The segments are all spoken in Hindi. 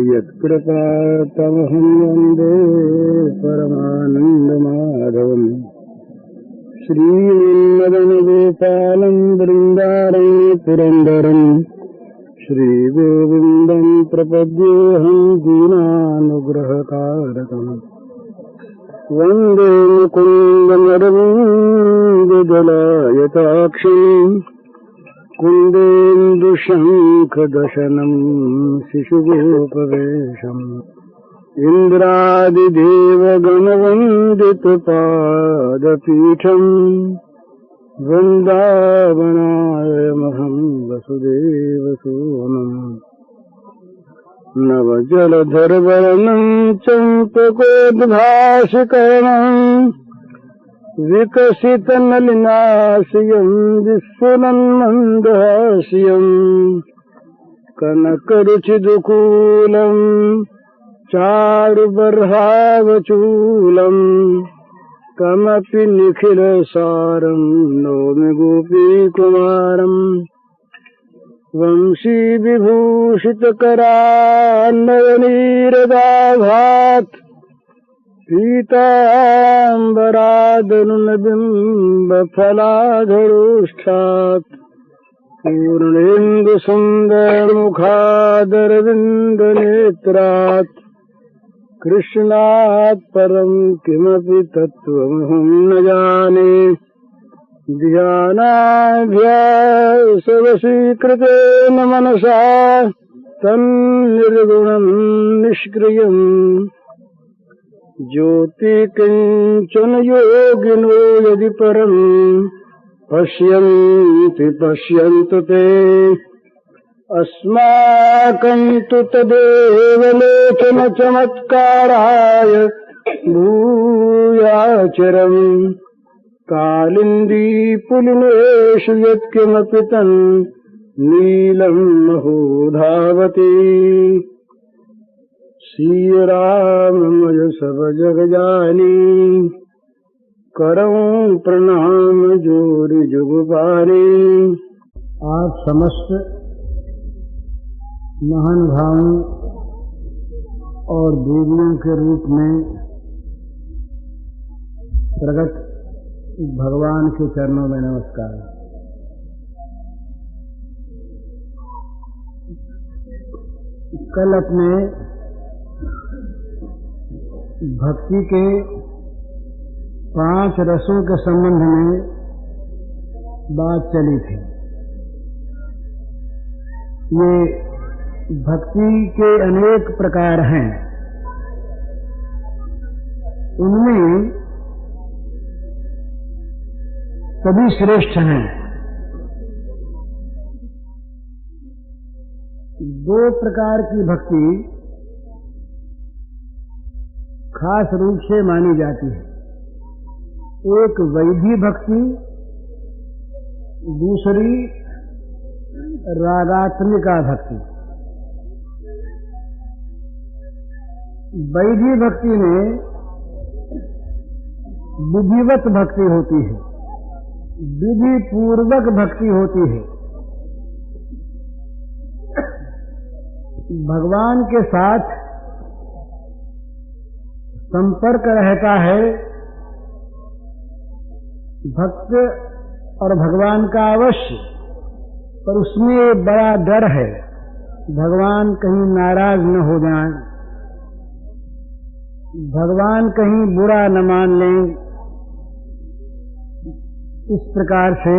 यत्कृपातमहं वन्दे परमानन्दमाधवम् श्रीमदनगोपालं वृन्दारं पुरन्दरं श्रीगोविन्दं प्रपद्येऽहं दीनानुग्रहकारकम् वन्दे मुकुन्दमरविन्ददलायताक्षम् कुन्देन्दुशङ्खदशनं शिशुगोपवेशम् इन्द्रादिदेवगणवन्दितपादपीठम् वृन्दावनायमहं वसुदेवसूनम् नवजलधरवर्णं चम्पकोद्भासिकरणम् विकसितनलिनास्यं विस्फुरन्मन्दहास्यं कनकरुचिदुकूलं चारुबर्हावचूलं कमपि निखिलसारं नौमि गोपीकुमारम् वंशीविभूषितकरान्नयनीरदाभात् पीताम्बरादनुनबिम्बफलाधरोष्ठात् पूर्णेन्दुसुन्दरमुखादरविन्दनेत्रात् कृष्णात् परं किमपि तत्त्वमहं न जाने ध्यानाभ्यासवशीकृतेन मनसा तन्निर्गुणं निष्क्रियम् ज्योति किंचन योगिनो यदि परं पश्यन्ति पश्यन्तु ते अस्माकं तु तदेव लोचन चमत्काराय भूयाचरम् कालिन्दी पुलिनेषु यत्किमपि तन् नीलं महो धावति श्री राममय सब जग जानी करऊं प्रणाम जोरि जुगपानी। आप समस्त महानुभावों और देवियों के रूप में प्रकट भगवान के चरणों में नमस्कार। कल अपने भक्ति के 5 रसों के संबंध में बात चली थी। ये भक्ति के अनेक प्रकार हैं। उनमें सभी श्रेष्ठ हैं। 2 प्रकार की भक्ति खास रूप से मानी जाती है। एक वैधी भक्ति, दूसरी रागात्मिका भक्ति। वैधी भक्ति में विधिवत भक्ति होती है, विधि पूर्वक भक्ति होती है। भगवान के साथ संपर्क रहता है भक्त और भगवान का अवश्य, पर उसमें बड़ा डर है भगवान कहीं नाराज न हो जाएं, भगवान कहीं बुरा न मान लें। इस प्रकार से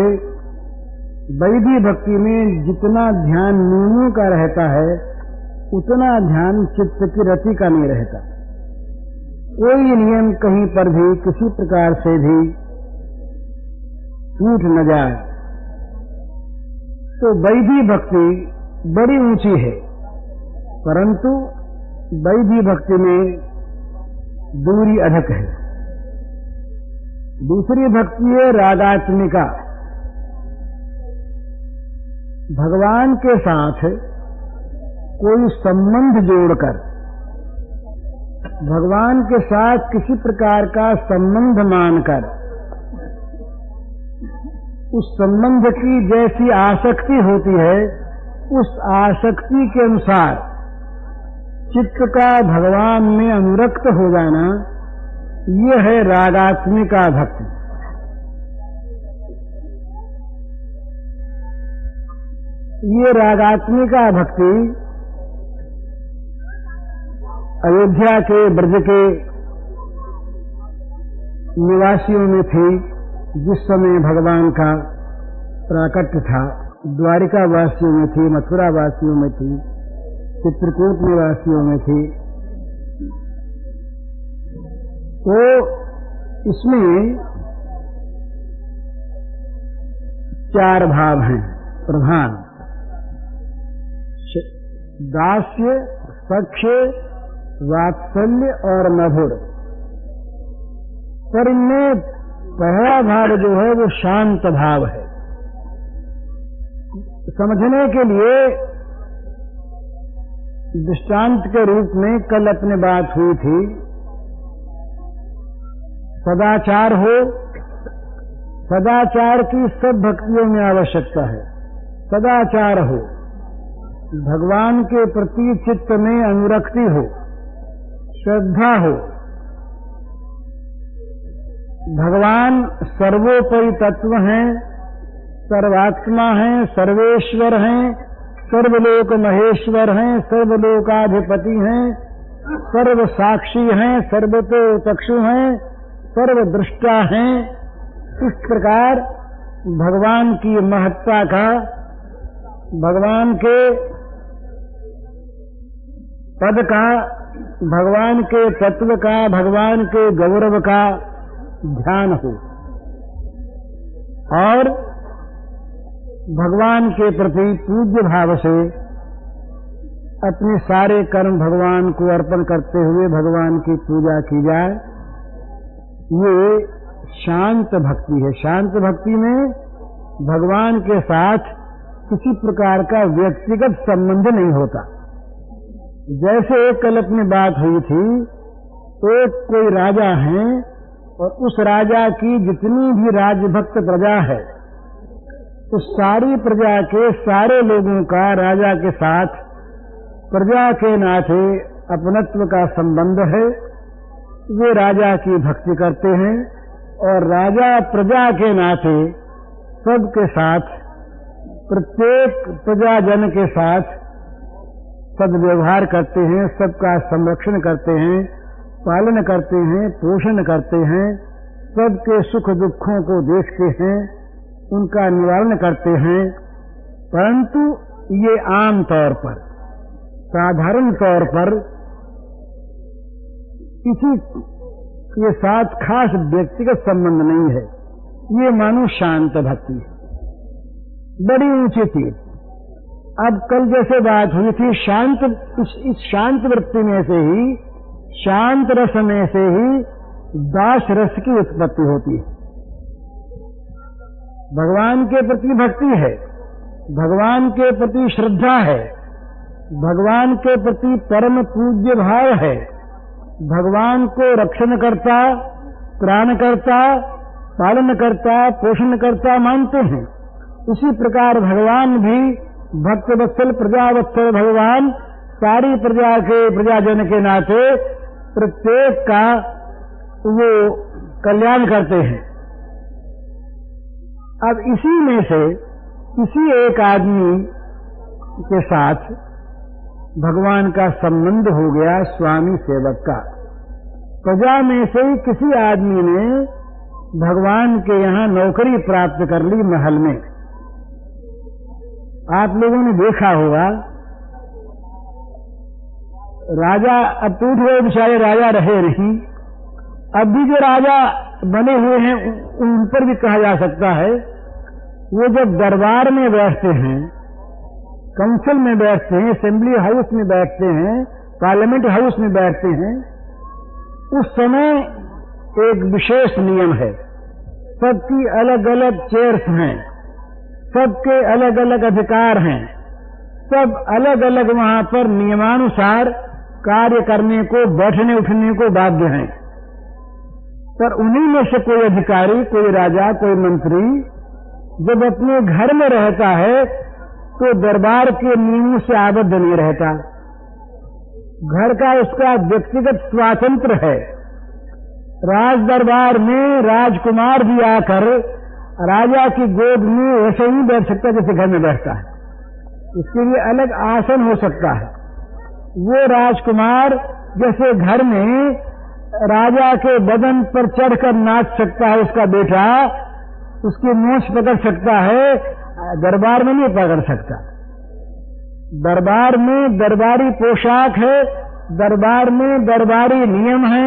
वैधी भक्ति में जितना ध्यान नियमों का रहता है उतना ध्यान चित्त की रति का नहीं रहता। कोई नियम कहीं पर भी किसी प्रकार से भी टूट न जाए। तो वैधी भक्ति बड़ी ऊंची है, परंतु वैधी भक्ति में दूरी अधिक है। दूसरी भक्ति है रागात्मिका। भगवान के साथ कोई संबंध जोड़कर, भगवान के साथ किसी प्रकार का संबंध मानकर, उस संबंध की जैसी आसक्ति होती है उस आसक्ति के अनुसार चित्त का भगवान में अनुरक्त हो जाना, ये है रागात्मिका भक्ति। ये रागात्मिका भक्ति अयोध्या के ब्रज के निवासियों में थी जिस समय भगवान का प्राकट्य था, द्वारिका वासियों में थी, मथुरा वासियों में थी, चित्रकूट निवासियों में थी। तो इसमें चार भाव हैं प्रधान: दास्य, सख्य, वात्सल्य और मधुर। पर इनमें पहला भाव जो है वो शांत भाव है। समझने के लिए दृष्टांत के रूप में कल अपने बात हुई थी, सदाचार हो, सदाचार की सब भक्तियों में आवश्यकता है। सदाचार हो, भगवान के प्रति चित्त में अनुरक्ति हो, श्रद्धा हो। भगवान सर्वोपरि तत्व हैं, सर्वात्मा हैं, सर्वेश्वर हैं, सर्वलोक महेश्वर हैं, सर्वलोकाधिपति हैं, सर्व साक्षी हैं, सर्वतो चक्षु हैं, सर्वदृष्टा हैं। इस प्रकार भगवान की महत्ता का, भगवान के पद का, भगवान के तत्व का, भगवान के गौरव का ध्यान हो और भगवान के प्रति पूज्य भाव से अपने सारे कर्म भगवान को अर्पण करते हुए भगवान की पूजा की जाए। ये शांत भक्ति है। शांत भक्ति में भगवान के साथ किसी प्रकार का व्यक्तिगत संबंध नहीं होता। जैसे एक कल अपनी बात हुई थी, एक कोई राजा है और उस राजा की जितनी भी राजभक्त प्रजा है, तो सारी प्रजा के सारे लोगों का राजा के साथ प्रजा के नाते अपनत्व का संबंध है। वे राजा की भक्ति करते हैं और राजा प्रजा के नाते सबके साथ, प्रत्येक प्रजाजन के साथ सद्व्यवहार करते हैं, सबका संरक्षण करते हैं, पालन करते हैं, पोषण करते हैं, सबके सुख दुखों को देखते हैं, उनका निवारण करते हैं। परंतु ये आम तौर पर, साधारण तौर पर किसी के साथ खास व्यक्तिगत संबंध नहीं है। ये मानो शांत भक्ति है, बड़ी ऊंची चीज। अब कल जैसे बात हुई थी, शांत, इस शांत वृत्ति में से ही, शांत रस में से ही दास रस की उत्पत्ति होती है। भगवान के प्रति भक्ति है, भगवान के प्रति श्रद्धा है, भगवान के प्रति परम पूज्य भाव है, भगवान को रक्षण करता, प्राण करता, पालन करता, पोषण करता मानते हैं। उसी प्रकार भगवान भी भक्त वत्सल, प्रजावत्सल भगवान सारी प्रजा के, प्रजाजन के नाते प्रत्येक का वो कल्याण करते हैं। अब इसी में से किसी एक आदमी के साथ भगवान का संबंध हो गया, स्वामी सेवक का। प्रजा में से ही किसी आदमी ने भगवान के यहाँ नौकरी प्राप्त कर ली महल में। आप लोगों ने देखा होगा, राजा अब टूट गए, बेचारे राजा रहे नहीं। अब भी जो राजा बने हुए हैं उन पर भी कहा जा सकता है, वो जब दरबार में बैठते हैं, काउंसिल में बैठते हैं, असेंबली हाउस में बैठते हैं, पार्लियामेंट हाउस में बैठते हैं, उस समय एक विशेष नियम है। सबकी अलग अलग चेयर्स हैं, सबके अलग अलग अधिकार हैं, सब अलग अलग वहां पर नियमानुसार कार्य करने को, बैठने उठने को बाध्य हैं। पर उन्हीं में से कोई अधिकारी, कोई राजा, कोई मंत्री जब अपने घर में रहता है तो दरबार के नियमों से आबद्ध नहीं रहता। घर का उसका व्यक्तिगत स्वातंत्र है। राज दरबार में राजकुमार भी आकर राजा की गोद में ऐसे ही बैठ सकता है जैसे घर में बैठता है। इसके लिए अलग आसन हो सकता है। वो राजकुमार जैसे घर में राजा के बदन पर चढ़कर नाच सकता है, उसका बेटा उसकी नोच पकड़ सकता है, दरबार में नहीं पकड़ सकता। दरबार में दरबारी पोशाक है, दरबार में दरबारी नियम है,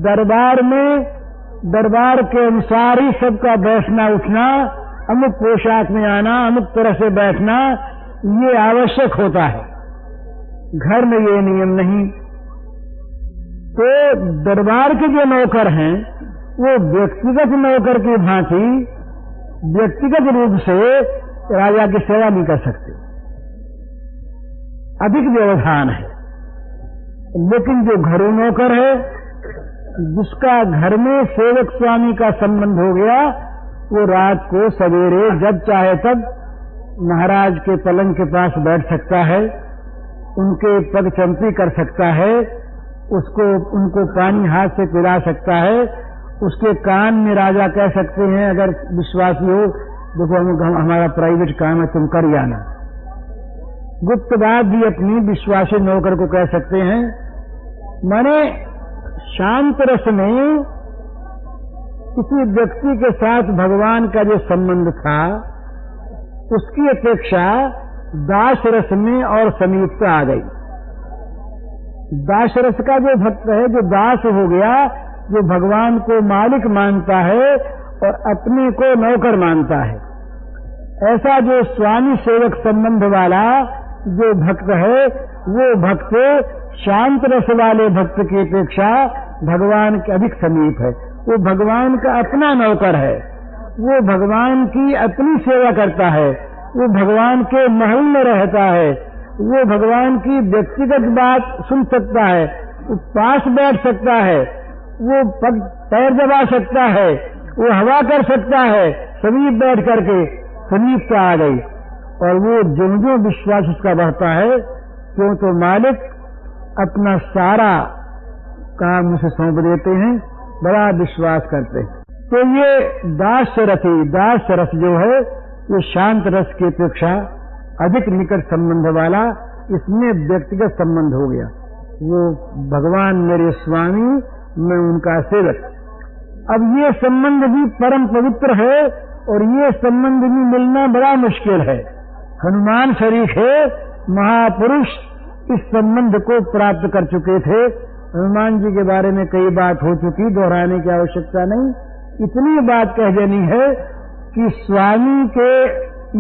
दरबार में दरबार के अनुसार ही सबका बैठना उठना, अमुक पोशाक में आना, अमुक तरह से बैठना, ये आवश्यक होता है। घर में ये नियम नहीं। तो दरबार के जो नौकर हैं वो व्यक्तिगत नौकर की भांति व्यक्तिगत रूप से राजा की सेवा नहीं कर सकते, अधिक व्यवधान है। लेकिन जो घरों नौकर है, जिसका घर में सेवक स्वामी का संबंध हो गया, वो रात को सवेरे जब चाहे तब महाराज के पलंग के पास बैठ सकता है, उनके पग चंपी कर सकता है, उनको पानी हाथ से पिला सकता है, उसके कान में राजा कह सकते हैं अगर विश्वासी हो, देखो हमारा प्राइवेट काम है, तुम कर आना। गुप्त बात भी अपनी विश्वासी नौकर को कह सकते हैं। माने शांत रस में किसी व्यक्ति के साथ भगवान का जो संबंध था, उसकी अपेक्षा दास रस में और समीपता आ गई। दास रस का जो भक्त है, जो दास हो गया, जो भगवान को मालिक मानता है और अपने को नौकर मानता है, ऐसा जो स्वामी सेवक संबंध वाला जो भक्त है, वो भक्त शांत रस वाले भक्त की अपेक्षा भगवान के अधिक समीप है। वो भगवान का अपना नौकर है, वो भगवान की अपनी सेवा करता है, वो भगवान के महल में रहता है, वो भगवान की व्यक्तिगत बात सुन सकता है, वो पास बैठ सकता है, वो पैर दबा सकता है, वो हवा कर सकता है, समीप बैठ करके समीपता आ गई। और वो जो विश्वास उसका बढ़ता है, क्यों तो मालिक अपना सारा काम उसे सौंप देते हैं, बड़ा विश्वास करते हैं। तो ये दास रस जो है, ये शांत रस की अपेक्षा अधिक निकट संबंध वाला, इसमें व्यक्तिगत संबंध हो गया। वो भगवान मेरे स्वामी, मैं उनका सेवक। अब ये संबंध भी परम पवित्र है और ये संबंध भी मिलना बड़ा मुश्किल है। हनुमान शरीफ है, महापुरुष इस संबंध को प्राप्त कर चुके थे। हनुमान जी के बारे में कई बात हो चुकी, दोहराने की आवश्यकता नहीं। इतनी बात कह देनी है कि स्वामी के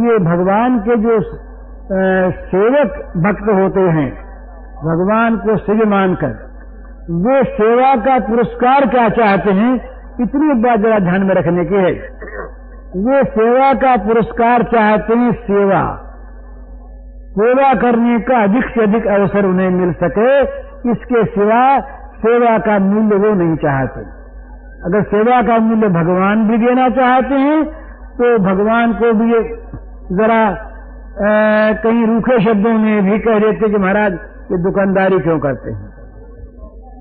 ये भगवान के जो सेवक भक्त होते हैं, भगवान को शिव मानकर, वे सेवा का पुरस्कार क्या चाहते हैं, इतनी बात जरा ध्यान में रखने की है। वे सेवा का पुरस्कार चाहते हैं, सेवा करने का अधिक से अधिक अवसर उन्हें मिल सके, इसके सिवा सेवा का मूल्य वो नहीं चाहते। अगर सेवा का मूल्य भगवान भी देना चाहते हैं तो भगवान को भी जरा कहीं रूखे शब्दों में भी कह देते कि महाराज ये दुकानदारी क्यों करते हैं।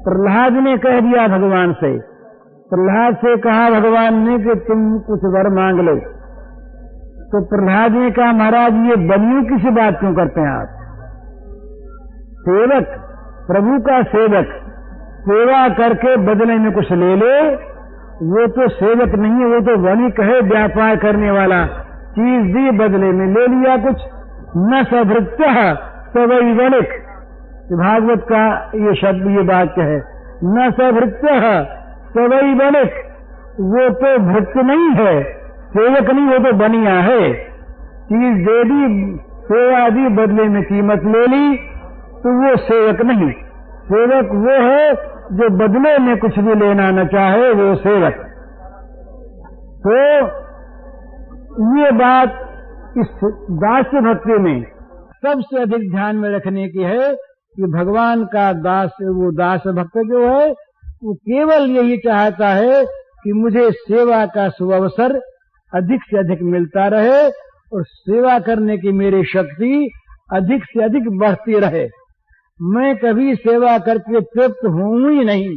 प्रहलाद ने कह दिया भगवान से, प्रहलाद से कहा भगवान ने कि तुम कुछ वर मांग लो, तो प्रहलाद ने कहा महाराज ये बनियों की सी बात क्यों करते हैं आप। सेवक, प्रभु का सेवक सेवा करके बदले में कुछ ले ले, वो तो सेवक नहीं है, वो तो वणिक है, व्यापार करने वाला। चीज दी बदले में ले लिया कुछ। न सभृत्य सवै वणिक, भागवत का ये शब्द, ये वाक्य है, न सभृत्य सवै वणिक। वो तो भृत्य नहीं है, सेवक नहीं, वो तो बनिया है। चीज दे दी, सेवा दी, बदले में कीमत ले ली, तो वो सेवक नहीं। सेवक वो है जो बदले में कुछ भी लेना न चाहे, वो सेवक। तो ये बात इस दास भक्ति में सबसे अधिक ध्यान में रखने की है कि भगवान का दास, वो दास भक्त जो है, वो केवल यही चाहता है कि मुझे सेवा का सुअवसर अधिक से अधिक मिलता रहे और सेवा करने की मेरी शक्ति अधिक से अधिक बढ़ती रहे। मैं कभी सेवा करके तृप्त हूं ही नहीं,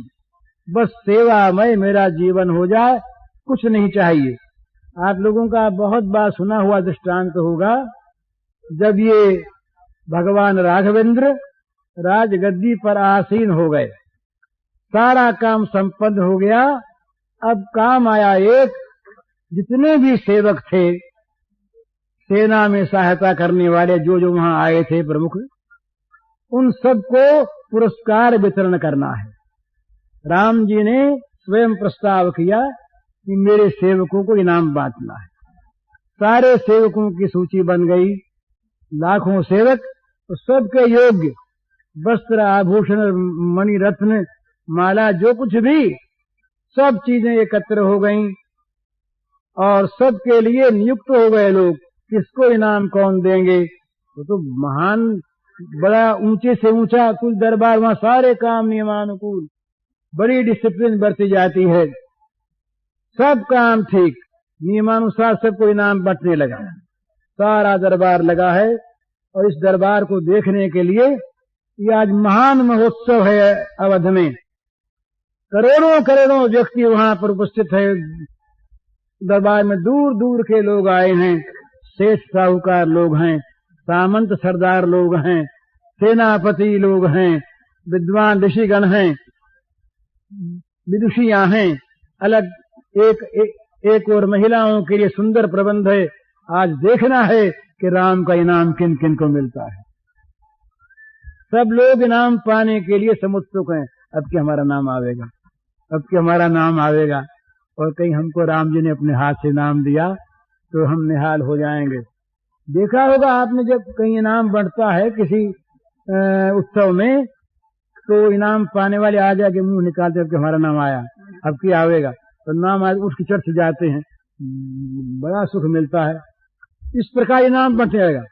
बस सेवामय मेरा जीवन हो जाए, कुछ नहीं चाहिए। आप लोगों का बहुत बार सुना हुआ दृष्टांत होगा, जब ये भगवान राघवेंद्र राजगद्दी पर आसीन हो गए, सारा काम संपन्न हो गया। अब काम आया एक, जितने भी सेवक थे, सेना में सहायता करने वाले जो जो वहां आए थे प्रमुख, उन सबको पुरस्कार वितरण करना है। राम जी ने स्वयं प्रस्ताव किया कि मेरे सेवकों को इनाम बांटना है। सारे सेवकों की सूची बन गई, लाखों सेवक, तो सबके योग्य वस्त्र आभूषण मणि रत्न माला जो कुछ भी सब चीजें एकत्र हो गईं और सबके लिए नियुक्त हो गए लोग, किसको इनाम कौन देंगे। तो महान बड़ा ऊंचे से ऊंचा कुल दरबार, वहां सारे काम नियमानुकूल, बड़ी डिसिप्लिन बरती जाती है, सब काम ठीक नियमानुसार सबको इनाम बंटने लगा। सारा दरबार लगा है और इस दरबार को देखने के लिए ये आज महान महोत्सव है। अवध में करोड़ों करोड़ों व्यक्ति वहां पर उपस्थित है। दरबार में दूर दूर के लोग आए हैं, सेठ साहूकार लोग हैं, सामंत सरदार लोग हैं, सेनापति लोग हैं, विद्वान ऋषिगण हैं, विदुषियां हैं, अलग एक और महिलाओं के लिए सुंदर प्रबंध है। आज देखना है कि राम का इनाम किन किन को मिलता है। सब लोग इनाम पाने के लिए समुत्सुक हैं। अब कि हमारा नाम आवेगा, अब कि हमारा नाम आवेगा, और कहीं हमको राम जी ने अपने हाथ से इनाम दिया तो हम निहाल हो जाएंगे। देखा होगा आपने, जब कहीं इनाम बढ़ता है किसी उत्सव में, तो इनाम पाने वाले आ जाके मुंह निकालते हैं कि हमारा नाम आया, अब की आवेगा, तो नाम आज उसकी चर्च जाते हैं, बड़ा सुख मिलता है। इस प्रकार इनाम बंट जाएगा।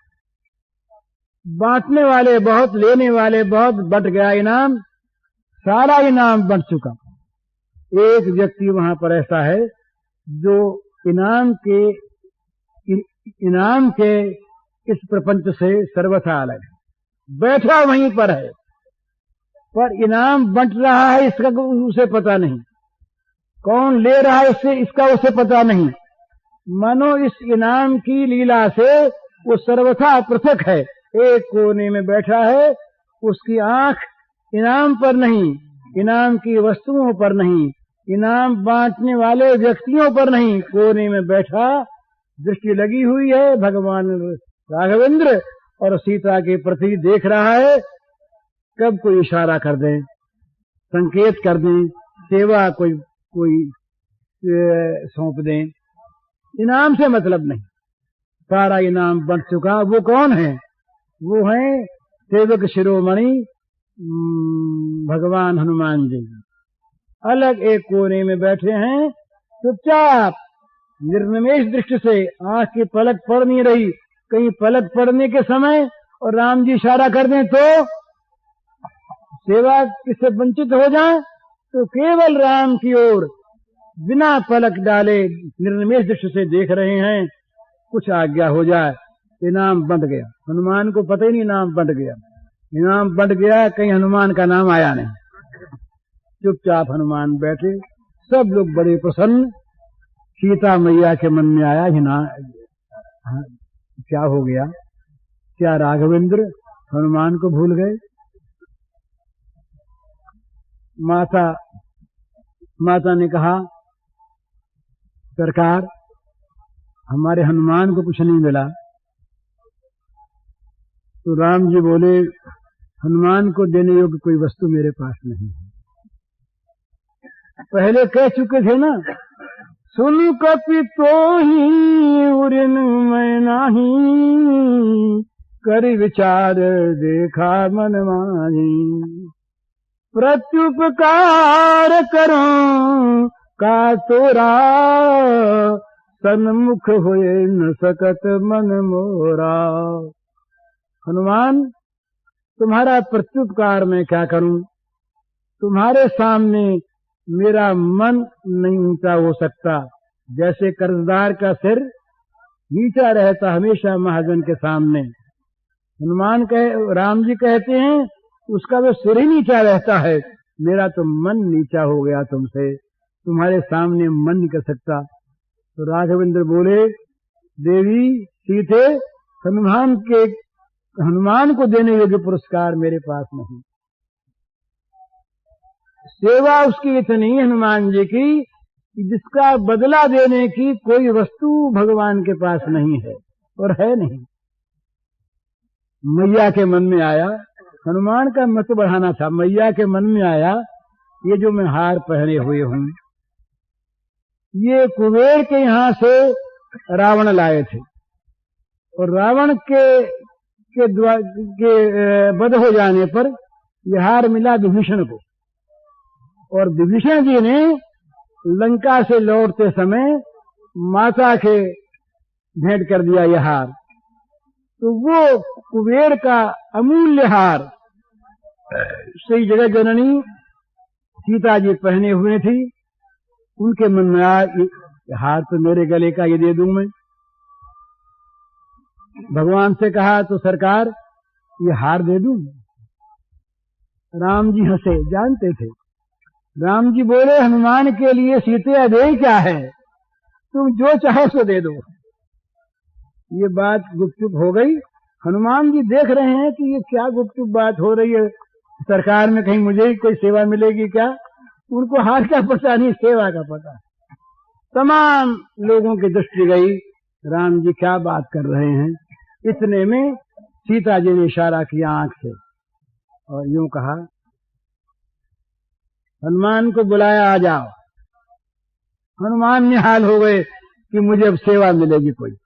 बांटने वाले बहुत, लेने वाले बहुत, बंट गया इनाम, सारा इनाम बंट चुका। एक व्यक्ति वहां पर ऐसा है जो इनाम के इस प्रपंच से सर्वथा अलग है, बैठा वहीं पर है, पर इनाम बंट रहा है इसका उसे पता नहीं, कौन ले रहा है इससे इसका उसे पता नहीं। मानो इस इनाम की लीला से वो सर्वथा पृथक है, एक कोने में बैठा है, उसकी आंख इनाम पर नहीं, इनाम की वस्तुओं पर नहीं, इनाम बांटने वाले व्यक्तियों पर नहीं, कोने में बैठा दृष्टि लगी हुई है भगवान राघवेंद्र और सीता के प्रति देख रहा है। कब कोई इशारा कर दें, संकेत कर दें, सेवा कोई सौंप दें, इनाम से मतलब नहीं, सारा इनाम बंट चुका। वो कौन है? वो है सेवक शिरोमणि भगवान हनुमान जी। अलग एक कोने में बैठे हैं, चुपचाप निर्निमेष दृष्टि से, आंख की पलक पड़ नहीं रही। कहीं पलक पड़ने के समय और राम जी इशारा कर दें तो सेवा किससे वंचित हो जाए, तो केवल राम की ओर बिना पलक डाले निर्निमेष दृष्टि से देख रहे हैं, कुछ आज्ञा हो जाए, इनाम बंट गया। हनुमान को पता ही नहीं इनाम बंट गया, इनाम बंट गया, कहीं हनुमान का नाम आया नहीं। चुपचाप हनुमान बैठे, सब लोग बड़े प्रसन्न। सीता मैया के मन में आया क्या हो गया, क्या राघवेंद्र हनुमान को भूल गए? माता ने कहा, सरकार हमारे हनुमान को कुछ नहीं मिला। तो राम जी बोले, हनुमान को देने योग्य कोई वस्तु मेरे पास नहीं है। पहले कह चुके थे ना, सुन कपि तो ही उरिन मैं नाही, कर विचार देखा मन माही, प्रत्युपकार करूं का तोरा, सन्मुख हुए न सकत मन मोरा। हनुमान, तुम्हारा प्रत्युपकार मैं क्या करूं, तुम्हारे सामने मेरा मन नहीं ऊंचा हो सकता। जैसे कर्जदार का सिर नीचा रहता हमेशा महाजन के सामने। राम जी कहते हैं उसका तो सिर ही नीचा रहता है, मेरा तो मन नीचा हो गया तुमसे, तुम्हारे सामने मन नहीं कर सकता। तो राघवेंद्र बोले, देवी सीते, हनुमान को देने योग्य पुरस्कार मेरे पास नहीं। सेवा उसकी इतनी हनुमान जी की कि जिसका बदला देने की कोई वस्तु भगवान के पास नहीं है और है नहीं। मैया के मन में आया, हनुमान का मत बढ़ाना था, मैया के मन में आया, ये जो मैं हार पहने हुए हूं, ये कुबेर के यहां से रावण लाए थे और रावण के वध हो जाने पर यह हार मिला विभीषण को, और विभीषण जी ने लंका से लौटते समय माता के भेंट कर दिया यह हार। तो वो कुबेर का अमूल्य हार श्री जगत जननी सीता जी पहने हुए थी। उनके मन में आया, हार तो मेरे गले का, ये दे दूं मैं। भगवान से कहा तो सरकार ये हार दे दूं। राम जी हंसे, जानते थे। राम जी बोले, हनुमान के लिए सीते अधेय क्या है, तुम जो चाहो सो दे दो। ये बात गुपचुप हो गई। हनुमान जी देख रहे हैं कि ये क्या गुपचुप बात हो रही है, सरकार में कहीं मुझे ही कोई सेवा मिलेगी क्या। उनको हार का पता नहीं, सेवा का पता। तमाम लोगों की दृष्टि गई, राम जी क्या बात कर रहे हैं। इतने में सीता जी ने इशारा किया आंख से और यूं कहा, हनुमान को बुलाया, आ जाओ। हनुमान निहाल हो गए कि मुझे अब सेवा मिलेगी, कोई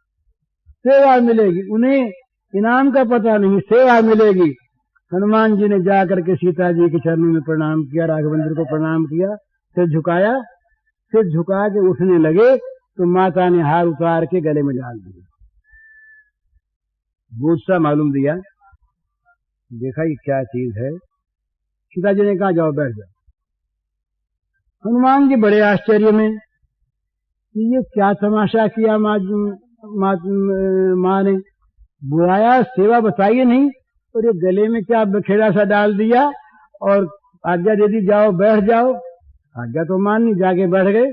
सेवा मिलेगी। उन्हें इनाम का पता नहीं, सेवा मिलेगी। हनुमान जी ने जाकर के सीता जी के चरणों में प्रणाम किया, राघवेंद्र को प्रणाम किया, सिर झुकाया। सिर झुका के उठने लगे तो माता ने हार उतार के गले में डाल दिया। गुस्सा मालूम दिया, देखा ये क्या चीज है। सीता जी ने कहा, जाओ बैठ जाओ। हनुमान जी बड़े आश्चर्य में कि ये क्या तमाशा किया। माँ ने बुलाया, सेवा बताइए नहीं, और ये गले में क्या बखेड़ा सा डाल दिया और आज्ञा दे दी, जाओ बैठ जाओ। आज्ञा तो मानी, जाके बैठ गए।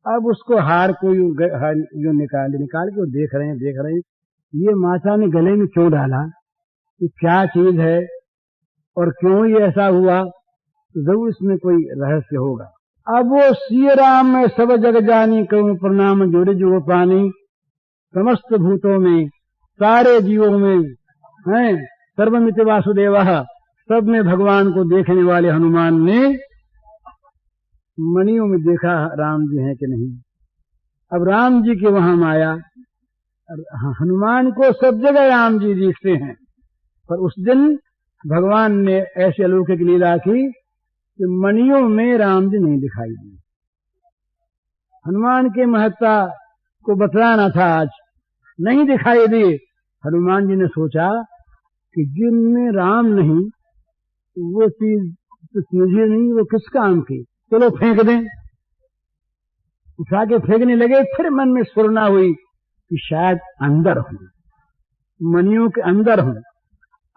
अब उसको हार को यूं निकाल के वो देख रहे हैं ये माता ने गले में क्यों डाला, ये क्या चीज है और क्यों ये ऐसा हुआ, तो जरूर इसमें कोई रहस्य होगा। अब वो सिय राम में सब जग जानी, कहूं प्रणाम जोड़े जो पानी। समस्त भूतों में, सारे जीवों में हैं, सर्वमित वासुदेव, सब में भगवान को देखने वाले हनुमान ने मणियों में देखा राम जी हैं कि नहीं। अब राम जी के वहां माया, हनुमान को सब जगह राम जी दिखते हैं, पर उस दिन भगवान ने ऐसे अलौकिक लीला की कि मणियों में राम जी नहीं दिखाई दिए। हनुमान के महत्ता को बतलाना था, आज नहीं दिखाई दिए। हनुमान जी ने सोचा कि जिनमें राम नहीं, वो चीज तो मुझे नहीं, वो किस काम की, चलो फेंक दें। उठा के फेंकने लगे, फिर मन में स्फुरना हुई कि शायद अंदर हूं, मणियों के अंदर हूं।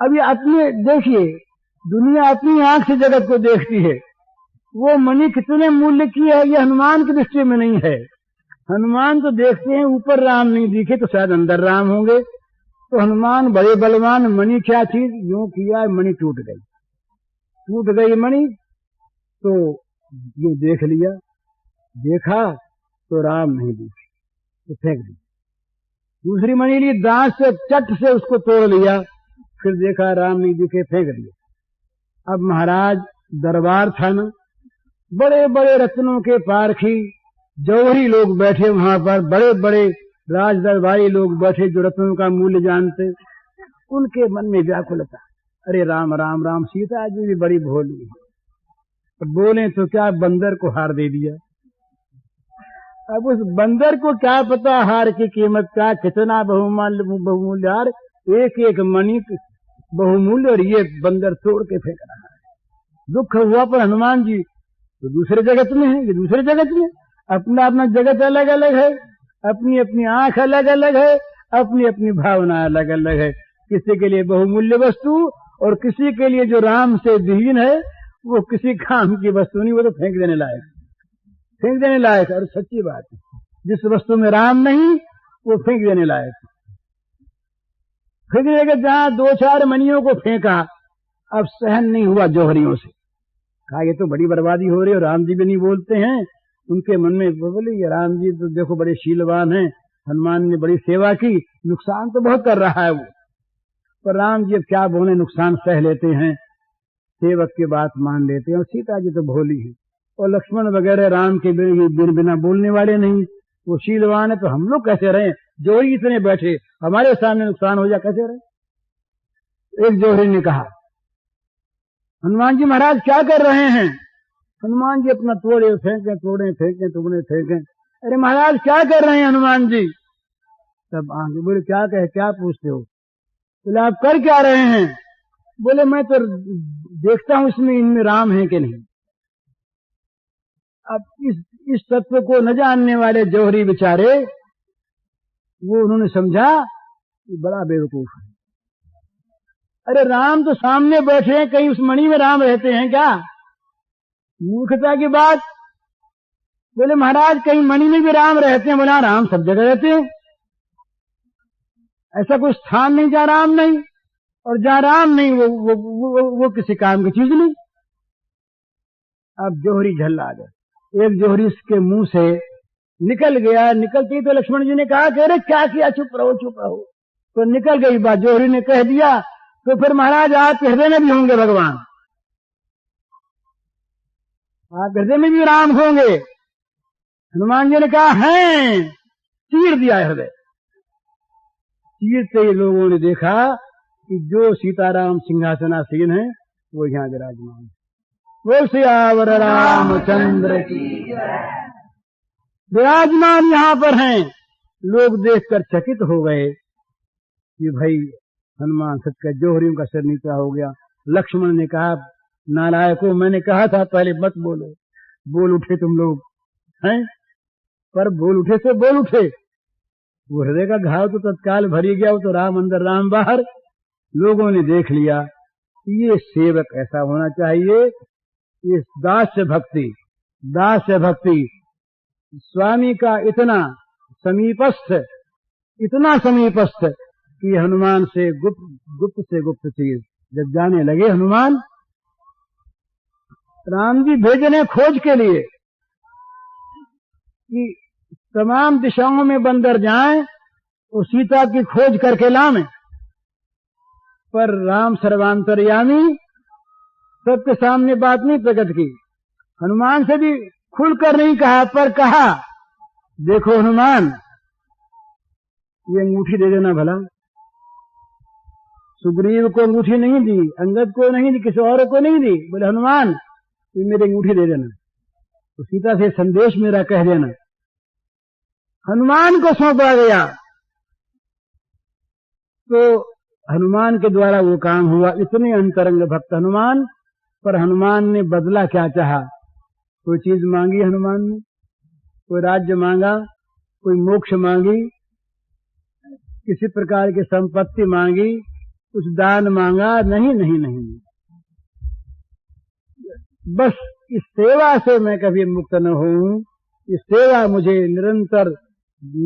अब ये अपने देखिए, दुनिया अपनी आंख से जगत को देखती है, वो मणि कितने मूल्य की है ये हनुमान की दृष्टि में नहीं है। हनुमान तो देखते हैं ऊपर राम नहीं दिखे तो शायद अंदर राम होंगे। तो हनुमान बड़े बलवान, मणि क्या चीज, यूं किया मणि टूट गई मणि। तो यूं देख लिया, देखा तो राम नहीं दिखे तो फेंक दी। दूसरी मणि ली, दांत से चट से उसको तोड़ लिया, फिर देखा राम नहीं दिखे, फेंक दिया। अब महाराज दरबार था ना, बड़े बड़े रत्नों के पारखी जौहरी लोग बैठे वहां पर, बड़े बड़े राज दरबारी लोग बैठे जो रत्नों का मूल्य जानते। उनके मन में व्याकुलता, अरे राम राम राम। सीता जी भी बड़ी भोली है, बोले तो क्या, बंदर को हार दे दिया। अब उस बंदर को क्या पता हार की कीमत का, कितना बहुमूल्य हार, एक एक मणि बहुमूल्य, और ये बंदर तोड़ के फेंक रहा है। दुख हुआ पर हनुमान जी तो दूसरे जगत में है, ये दूसरे जगत में, अपना अपना जगत अलग अलग है। अपनी अपनी आंख अलग अलग है, अपनी अपनी भावना अलग अलग है। किसी के लिए बहुमूल्य वस्तु और किसी के लिए जो राम से विहीन है वो किसी काम की वस्तु नहीं, वो तो फेंक देने लायक, फेंक देने लायक। और सच्ची बात है, जिस वस्तु में राम नहीं वो फेंक देने लायक। फेंक देगा, जहां 2-4 मनियों को फेंका, अब सहन नहीं हुआ जौहरियों से, कहा ये तो बड़ी बर्बादी हो रही है। और राम जी भी नहीं बोलते हैं, उनके मन में बोले ये राम जी तो देखो बड़े शीलवान हैं, हनुमान ने बड़ी सेवा की, नुकसान तो बहुत कर रहा है वो। पर राम जी अब क्या बोले, नुकसान सह लेते हैं, सेवक की बात मान लेते हैं। और सीता जी तो भोली है, और लक्ष्मण वगैरह राम के बिना बोलने वाले नहीं, वो शीलवान है। तो हम लोग कैसे रहे, जोहरी इतने बैठे, हमारे सामने नुकसान हो जाए, कैसे रहे। एक जोहरी ने कहा, हनुमान जी महाराज क्या कर रहे हैं। हनुमान जी अपना तोड़े फेंके, तोड़े फेंके, तोड़े फेंके। अरे महाराज क्या कर रहे हैं हनुमान जी। तब आगे बोले क्या कहे, क्या पूछते हो। बोले आप कर क्या रहे हैं। बोले मैं तो देखता हूं इसमें इनमें राम है कि नहीं। अब इस तत्व को न जानने वाले जौहरी बेचारे, वो उन्होंने समझा कि बड़ा बेवकूफ है। अरे राम तो सामने बैठे हैं, कहीं उस मणि में राम रहते हैं क्या, मूर्खता की बात। बोले महाराज कहीं मणि में भी राम रहते हैं। बोला राम सब जगह रहते हैं, ऐसा कोई स्थान नहीं जहां राम नहीं, और जहां राम नहीं वो किसी काम की चीज नहीं। अब जोहरी झल्ला गए। एक जोहरी इसके मुंह से निकल गया, निकलते ही तो लक्ष्मण जी ने कहा कि अरे क्या किया, चुप रहो चुप रहो। तो निकल गई बात, जोहरी ने कह दिया तो फिर महाराज आप हृदय में भी होंगे भगवान, आप हृदय में भी राम होंगे। हनुमान जी ने कहा है, चीर दिया हृदय। चीरते ही लोगों ने देखा कि जो सीताराम सिंहासनासीन है वो यहां विराजमान है। वो सियावर रामचंद्र की विराजमान यहां पर हैं। लोग देखकर चकित हो गए कि भाई हनुमान सच का, जोहरियों का सिर नीचा हो गया। लक्ष्मण ने कहा नालायकों, मैंने कहा था पहले मत बोलो। बोल उठे तुम लोग हैं, पर बोल उठे से बोल उठे। वो हृदय का घाव तो तत्काल भरी गया, वो तो राम अंदर राम बाहर। लोगों ने देख लिया ये सेवक ऐसा होना चाहिए, ये दास्य भक्ति, दास्य भक्ति स्वामी का इतना समीपस्थ, इतना समीपस्थ कि हनुमान से गुप्त से गुप्त चीज जब जाने लगे। हनुमान राम जी भेजने खोज के लिए कि तमाम दिशाओं में बंदर जाएं और सीता की खोज करके लावें, पर राम सर्वांतर्यामी सबके सामने बात नहीं प्रकट की। हनुमान से भी खुलकर नहीं कहा, पर कहा देखो हनुमान ये अंगूठी दे देना भला। सुग्रीव को अंगूठी नहीं दी, अंगद को नहीं दी, किसी और को नहीं दी। बोले हनुमान ये मेरी अंगूठी दे देना, तो सीता से संदेश मेरा कह देना। हनुमान को सौंपा गया, तो हनुमान के द्वारा वो काम हुआ। इतने अंतरंग भक्त हनुमान, पर हनुमान ने बदला क्या चाहा। कोई चीज मांगी हनुमान ने, कोई राज्य मांगा, कोई मोक्ष मांगी, किसी प्रकार की संपत्ति मांगी, कुछ दान मांगा, नहीं नहीं नहीं। बस इस सेवा से मैं कभी मुक्त न हूं, इस सेवा मुझे निरंतर,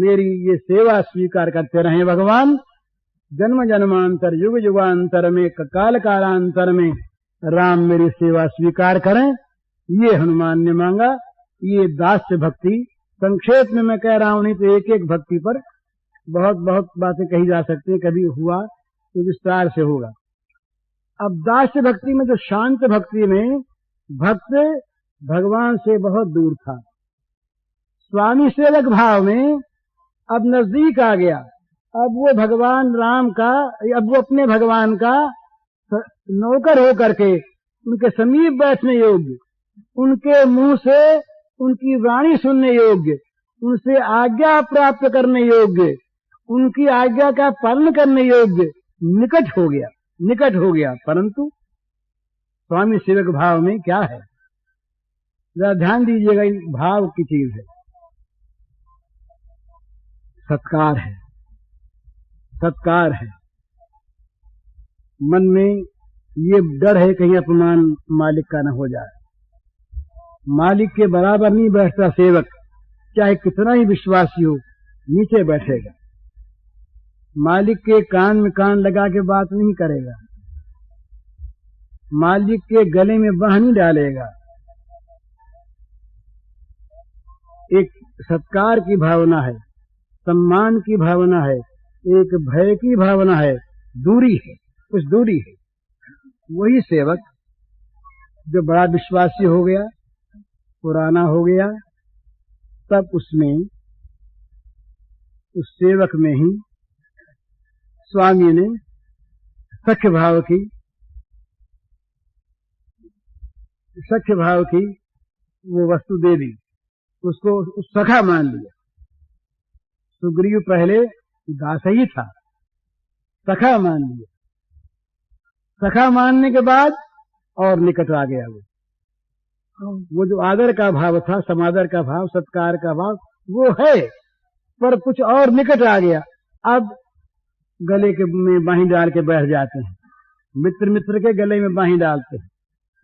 मेरी ये सेवा स्वीकार करते रहे भगवान। जन्म जन्मांतर युग युगांतर में, काल कालांतर में राम मेरी सेवा स्वीकार करें, ये हनुमान ने मांगा। ये दास्य भक्ति, संक्षेप में मैं कह रहा हूं, नहीं तो एक एक भक्ति पर बहुत बहुत बातें कही जा सकती हैं, कभी हुआ तो विस्तार से होगा। अब दास्य भक्ति में, जो शांत भक्ति में भक्त भगवान से बहुत दूर था, स्वामी सेवक भाव में अब नजदीक आ गया। अब वो भगवान राम का, अब वो अपने भगवान का नौकर हो करके उनके समीप बैठने योग्य, उनके मुंह से उनकी वाणी सुनने योग्य, उनसे आज्ञा प्राप्त करने योग्य, उनकी आज्ञा का पालन करने योग्य निकट हो गया, निकट हो गया। परंतु स्वामी सेवक भाव में क्या है, जरा ध्यान दीजिएगा, इन भाव की चीज है। सत्कार है, सत्कार है। मन में ये डर है कहीं अपमान मालिक का न हो जाए। मालिक के बराबर नहीं बैठता सेवक, चाहे कितना ही विश्वासी हो, नीचे बैठेगा। मालिक के कान में कान लगा के बात नहीं करेगा, मालिक के गले में बांह नहीं डालेगा। एक सत्कार की भावना है, सम्मान की भावना है, एक भय की भावना है, दूरी है, कुछ दूरी है। वही सेवक जो बड़ा विश्वासी हो गया, पुराना हो गया, तब उसमें, उस सेवक में ही स्वामी ने सख्य भाव की वो वस्तु दे दी, उसको सखा मान लिया। सुग्रीव पहले दास ही था, सखा मान लिया। सखा मानने के बाद और निकट आ गया वो जो आदर का भाव था, समादर का भाव, सत्कार का भाव वो है, पर कुछ और निकट आ गया। अब गले के में बाहीं डाल के बैठ जाते हैं, मित्र मित्र के गले में बाहीं डालते हैं,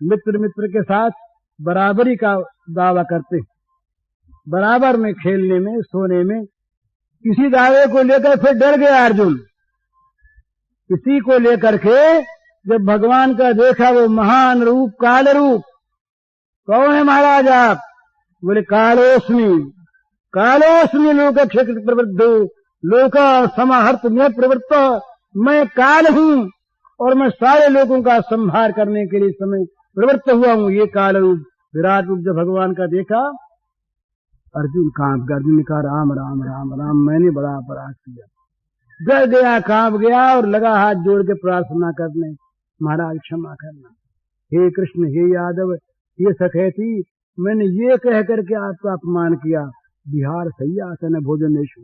मित्र मित्र के साथ बराबरी का दावा करते हैं, बराबर में खेलने में, सोने में। किसी दावे को लेकर फिर डर गया अर्जुन, किसी को लेकर के जब भगवान का देखा वो महान रूप, काल रूप। कौन है महाराज आप? बोले कालोस्मि, कालोस्मि लोक क्षेत्र प्रवृद्धो लोक समाहर्त में प्रवृत्त। मैं काल हूं और मैं सारे लोगों का संहार करने के लिए समय प्रवृत्त हुआ हूं। ये काल रूप, विराट रूप जब भगवान का देखा, अर्जुन कांप गया। अर्जुन ने कहा राम राम राम राम, मैंने बड़ा अपराध किया। डर गया, कांप गया और लगा हाथ जोड़ के प्रार्थना करने, महाराज क्षमा करना, हे कृष्ण, हे यादव, ये सखेती, मैंने ये कह करके आपका अपमान किया। बिहार सय्यासन भोजनेषु,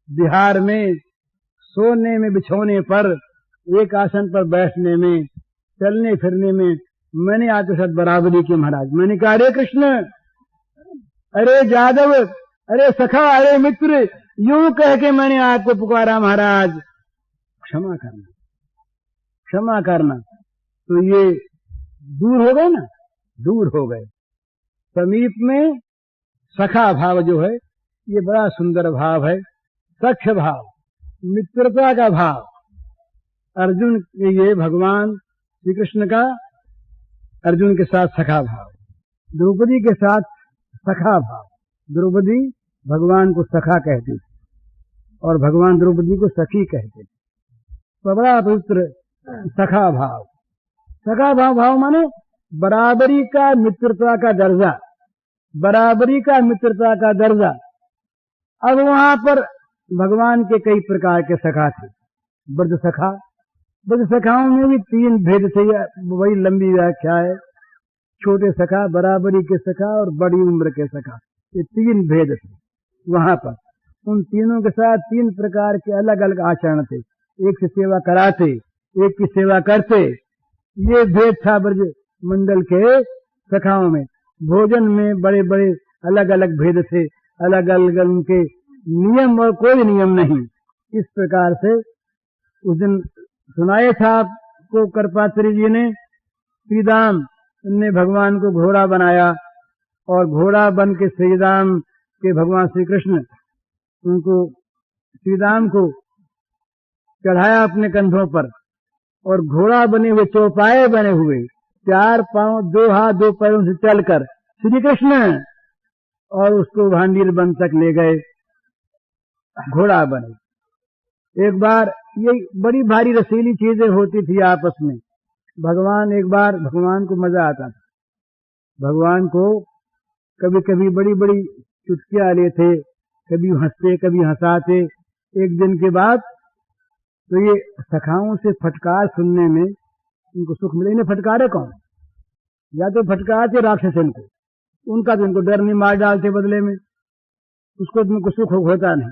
बिहार में सोने में, बिछोने पर, एक आसन पर बैठने में, चलने फिरने में मैंने आपके साथ बराबरी की महाराज। मैंने कहा अरे कृष्ण, अरे यादव, अरे सखा, अरे मित्र, यूं कह के मैंने आपको पुकारा महाराज, क्षमा करना, क्षमा करना। तो ये दूर हो गए ना, दूर हो गए। समीप में सखा भाव जो है, ये बड़ा सुंदर भाव है, सख्य भाव, मित्रता का भाव। अर्जुन के ये भगवान श्री कृष्ण का अर्जुन के साथ सखा भाव, द्रौपदी के साथ सखा भाव। द्रौपदी भगवान को सखा कहती और भगवान द्रौपदी को सखी कहते। तो बड़ा पवित्र सखा भाव। सखा भाव माने बराबरी का, मित्रता का दर्जा, बराबरी का, मित्रता का दर्जा। अब वहां पर भगवान के कई प्रकार के सखा थे। ब्रज सखा, ब्रज सखाओं में भी तीन भेद थे, वही लंबी व्याख्या है। छोटे सखा, बराबरी के सखा और बड़ी उम्र के सखा, ये तीन भेद थे वहां पर। उन तीनों के साथ तीन प्रकार के अलग अलग आचरण थे। एक से सेवा कराते, एक की सेवा करते, ये भेद था ब्रज मंडल के सखाओं में। भोजन में बड़े बड़े अलग अलग भेद थे, अलग अलग उनके नियम और कोई नियम नहीं। इस प्रकार से उस दिन सुनाए था आपको करपात्री जी ने, श्रीराम ने भगवान को घोड़ा बनाया और घोड़ा बन के श्रीराम के भगवान श्री कृष्ण उनको, श्रीराम को चढ़ाया अपने कंधों पर और घोड़ा बने हुए, चौपाए बने हुए, 4 पांव 2 हाथ 2 पैरों से चलकर श्री कृष्ण, और उसको भांडीर वन तक ले गए, घोड़ा बने। एक बार ये बड़ी भारी रसीली चीजें होती थी आपस में। एक बार भगवान को मजा आता था, भगवान को कभी कभी बड़ी बड़ी चुटकियां लेते, कभी हंसते कभी हंसाते। एक दिन के बाद तो ये सखाओं से फटकार सुनने में उनको सुख मिले। इन्हें फटकारे कौन? या तो फटकारते राक्षस इनको, उनका तो इनको डर नहीं, मार डालते बदले में, उसको तुमको सुख होता नहीं।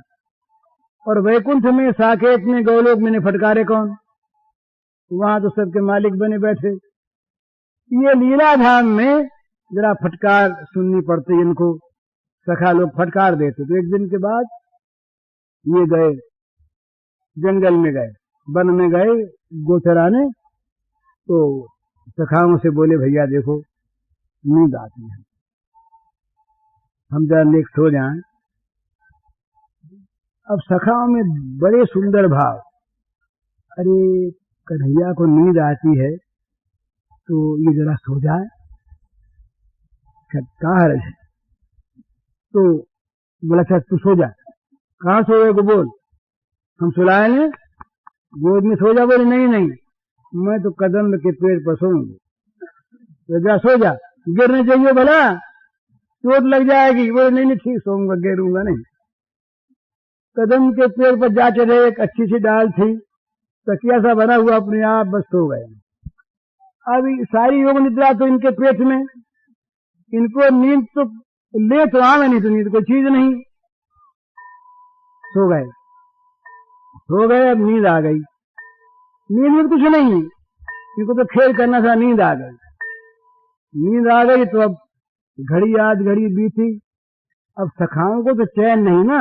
और वैकुंठ में, साकेत में, गौलोक में फटकारे कौन? वहां तो सबके मालिक बने बैठे। ये लीला धाम में जरा फटकार सुननी पड़ती इनको, सखा लोग फटकार देते। तो एक दिन के बाद ये गए जंगल में, गए वन में, गए गोचराने। तो सखाओं से बोले भैया देखो नींद आती है, हम जरा नेक सो जाएं। अब सखाओं में बड़े सुंदर भाव, अरे कन्हैया को नींद आती है तो ये जरा सो जाए, कहा है। तो बोला अच्छा तू सो जा, कहाँ सोए को बोल, हम सुलाएंगे, गोद में सो जा। बोले नहीं नहीं, मैं तो कदम के पेड़ पर सोऊंगी। तो जा सो जा, गिरने चाहिए भला, चोट लग जाएगी। बोले नहीं नहीं ठीक सोऊंगा, गिरूंगा नहीं। कदम के पेड़ पर जा चढ़े, एक अच्छी सी डाल थी, तकिया सा बना हुआ, अपने आप बस सो गए। अब सारी योग निद्रा तो इनके पेट में, इनको नींद तो ले तो आवे नहीं, तो नींद कोई चीज नहीं। सो गए सो गए, अब नींद आ गई। नींद में कुछ नहीं, इनको तो खेल करना था, नींद आ गई। नींद आ गई तो अब घड़ी आज घड़ी बीती। अब सखाओं को तो चैन नहीं ना,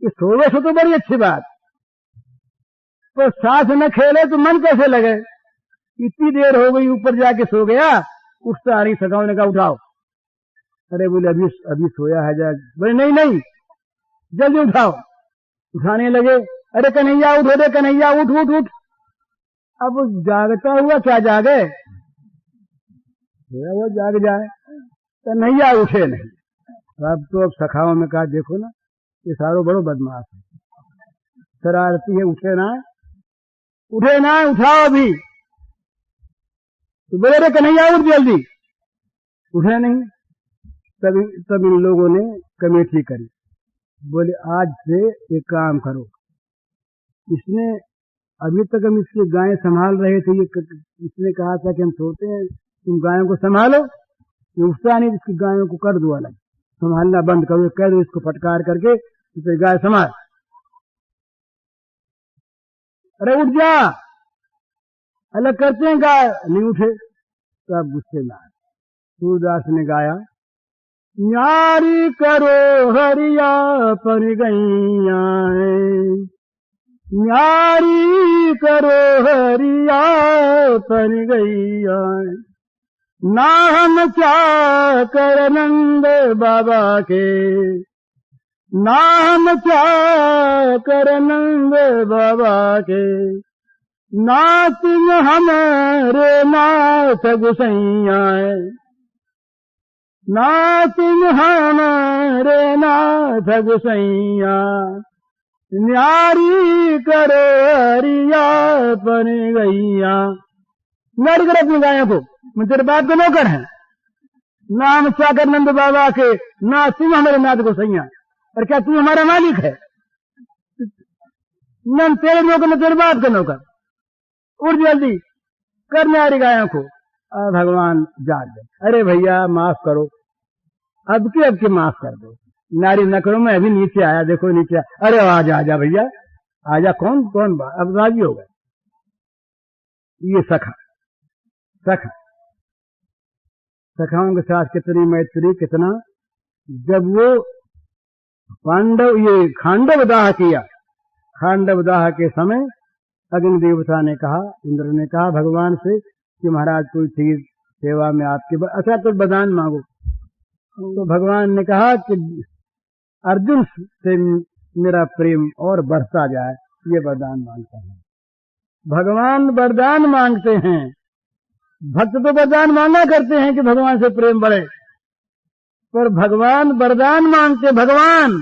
ये सोवे सो तो बड़ी अच्छी बात, तो सांस न खेले तो मन कैसे लगे। इतनी देर हो गई, ऊपर जाके सो गया, उठता आ रही। सखाओं ने कहा उठाओ। अरे बोले अभी अभी सोया है जा। बोले नहीं नहीं जल्दी उठाओ। उठाने लगे, अरे कन्हैया उठो, रे कन्हैया उठ उठ उठ। अब जागता हुआ क्या जागे, वो जाग जाए, कन्हैया उठे नहीं। अब तो अब सखाओं में कहा देखो ना, ये सारो बड़ो बदमाश है, शरारती है, उठे ना उठाओ अभी। तो बोले रे कन्हैया उठ जल्दी, उठे नहीं। तब इन लोगों ने कमेटी करी, बोले आज से एक काम करो, इसने अभी तक हम इसकी गायें संभाल रहे थे, इसने कहा था कि हम सोते हैं, तुम गायों को संभालो। ये उठता नहीं, इसकी गायों को कर दो अलग, संभालना बंद करो, कह दो इसको फटकार करके तो गाय संभाल। अरे उठ जा, अलग करते हैं गाय, नहीं उठे। तो अब गुस्से में आए। सूरदास ने गाया, न्यारी करो हरिया पर गैया, न्यारी करो हरिया पर गैया, ना हम क्या कर नंद बाबा के, ना हम क्या कर नंद बाबा के, ना तुम हमारे नाथ गुसैया, ना तुम हमारे नाथ गुसैया, न्यारी करो हरिया पर गैया। न्यारी करो अपनी गायों को, मैं तेरे बाप के नौकर है, ना हम चाकर नंद बाबा के, ना तुम हमारे नाथ गुसैया। और क्या तू हमारा मालिक है? न तेरे नौकर न तेरे बाप के नौकर। उठ जल्दी कर न्यारी गायों को। भगवान जाग गए, अरे भैया माफ करो, अब के माफ कर दो, नारी न करो, मैं अभी नीचे आया, देखो नीचे आया। अरे आजा आजा भैया आजा, कौन कौन बात, अब राजी हो गए। ये सखाओं के साथ कितनी मैत्री, कितना। जब वो खांडव दाह किया, खांडव दाह के समय अग्नि देवता ने कहा, इंद्र ने कहा भगवान से कि महाराज कोई चीज सेवा में आपके, अच्छा तो वरदान मांगो। तो भगवान ने कहा कि अर्जुन से मेरा प्रेम और बढ़ता जाए, ये वरदान मांगता है। भगवान वरदान मांगते हैं, भक्त तो वरदान मांगा करते हैं कि भगवान से प्रेम बढ़े, पर भगवान वरदान मांगते, भगवान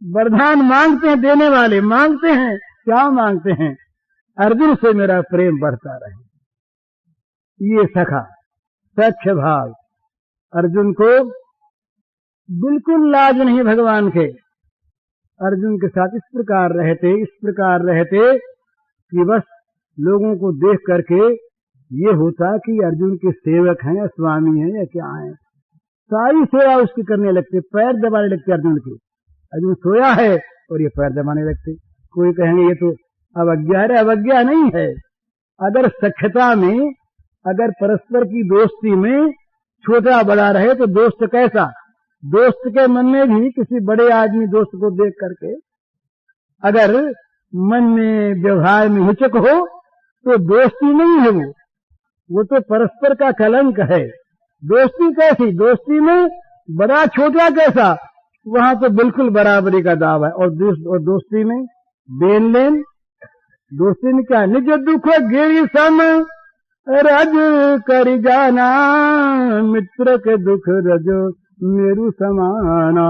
वरदान मांगते हैं, देने वाले मांगते हैं, क्या मांगते हैं? अर्जुन से मेरा प्रेम बढ़ता रहे। ये सख्य भाव। अर्जुन को बिल्कुल लाज नहीं भगवान के, अर्जुन के साथ इस प्रकार रहते कि बस लोगों को देख करके ये होता कि अर्जुन के सेवक हैं या स्वामी हैं या क्या हैं। सारी सेवा उसकी करने लगते, पैर दबाने लगते अर्जुन के। अर्जुन सोया है और ये पैर दबाने लगते। कोई कहेंगे ये तो अवज्ञा है, अवज्ञा नहीं है। अगर सख्यता में, अगर परस्पर की दोस्ती में छोटा बड़ा रहे तो दोस्त कैसा, दोस्त के मन में भी किसी बड़े आदमी दोस्त को देख करके अगर मन में व्यवहार में हिचक हो तो दोस्ती नहीं है, वो तो परस्पर का कलंक है। दोस्ती कैसी? दोस्ती में बड़ा छोटा कैसा, वहां तो बिल्कुल बराबरी का दाव है। और दोस्ती में देन लेन, दोस्ती में क्या? निज दुख गिरी सम रज कर जाना, मित्र के दुख रज मेरु समाना।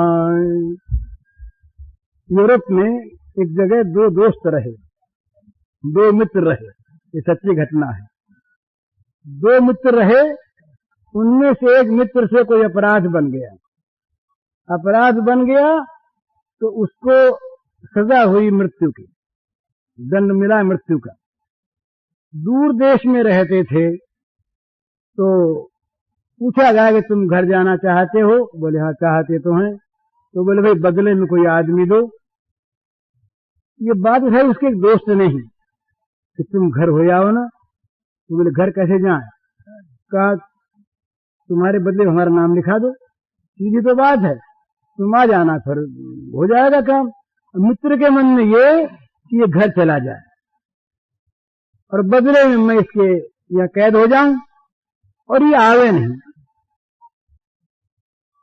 यूरोप में एक जगह दो दोस्त रहे, दो मित्र रहे, ये सच्ची घटना है। दो मित्र रहे, उनमें से एक मित्र से कोई अपराध बन गया। अपराध बन गया तो उसको सजा हुई मृत्यु की, दंड मिला मृत्यु का। दूर देश में रहते थे तो पूछा गया कि तुम घर जाना चाहते हो? बोले हाँ चाहते तो हैं। तो बोले भाई बदले में कोई आदमी दो। ये बात है उसके एक दोस्त ने ही कि तुम घर हो जाओ ना। तो बोले घर कैसे जाए? कहा तुम्हारे बदले हमारा नाम लिखा दो, सीधी तो बात है, तुम आ जाना फिर हो जाएगा काम। मित्र के मन में ये कि ये घर चला जाए और बदले में मैं इसके यहाँ कैद हो जाऊं और ये आवे नहीं,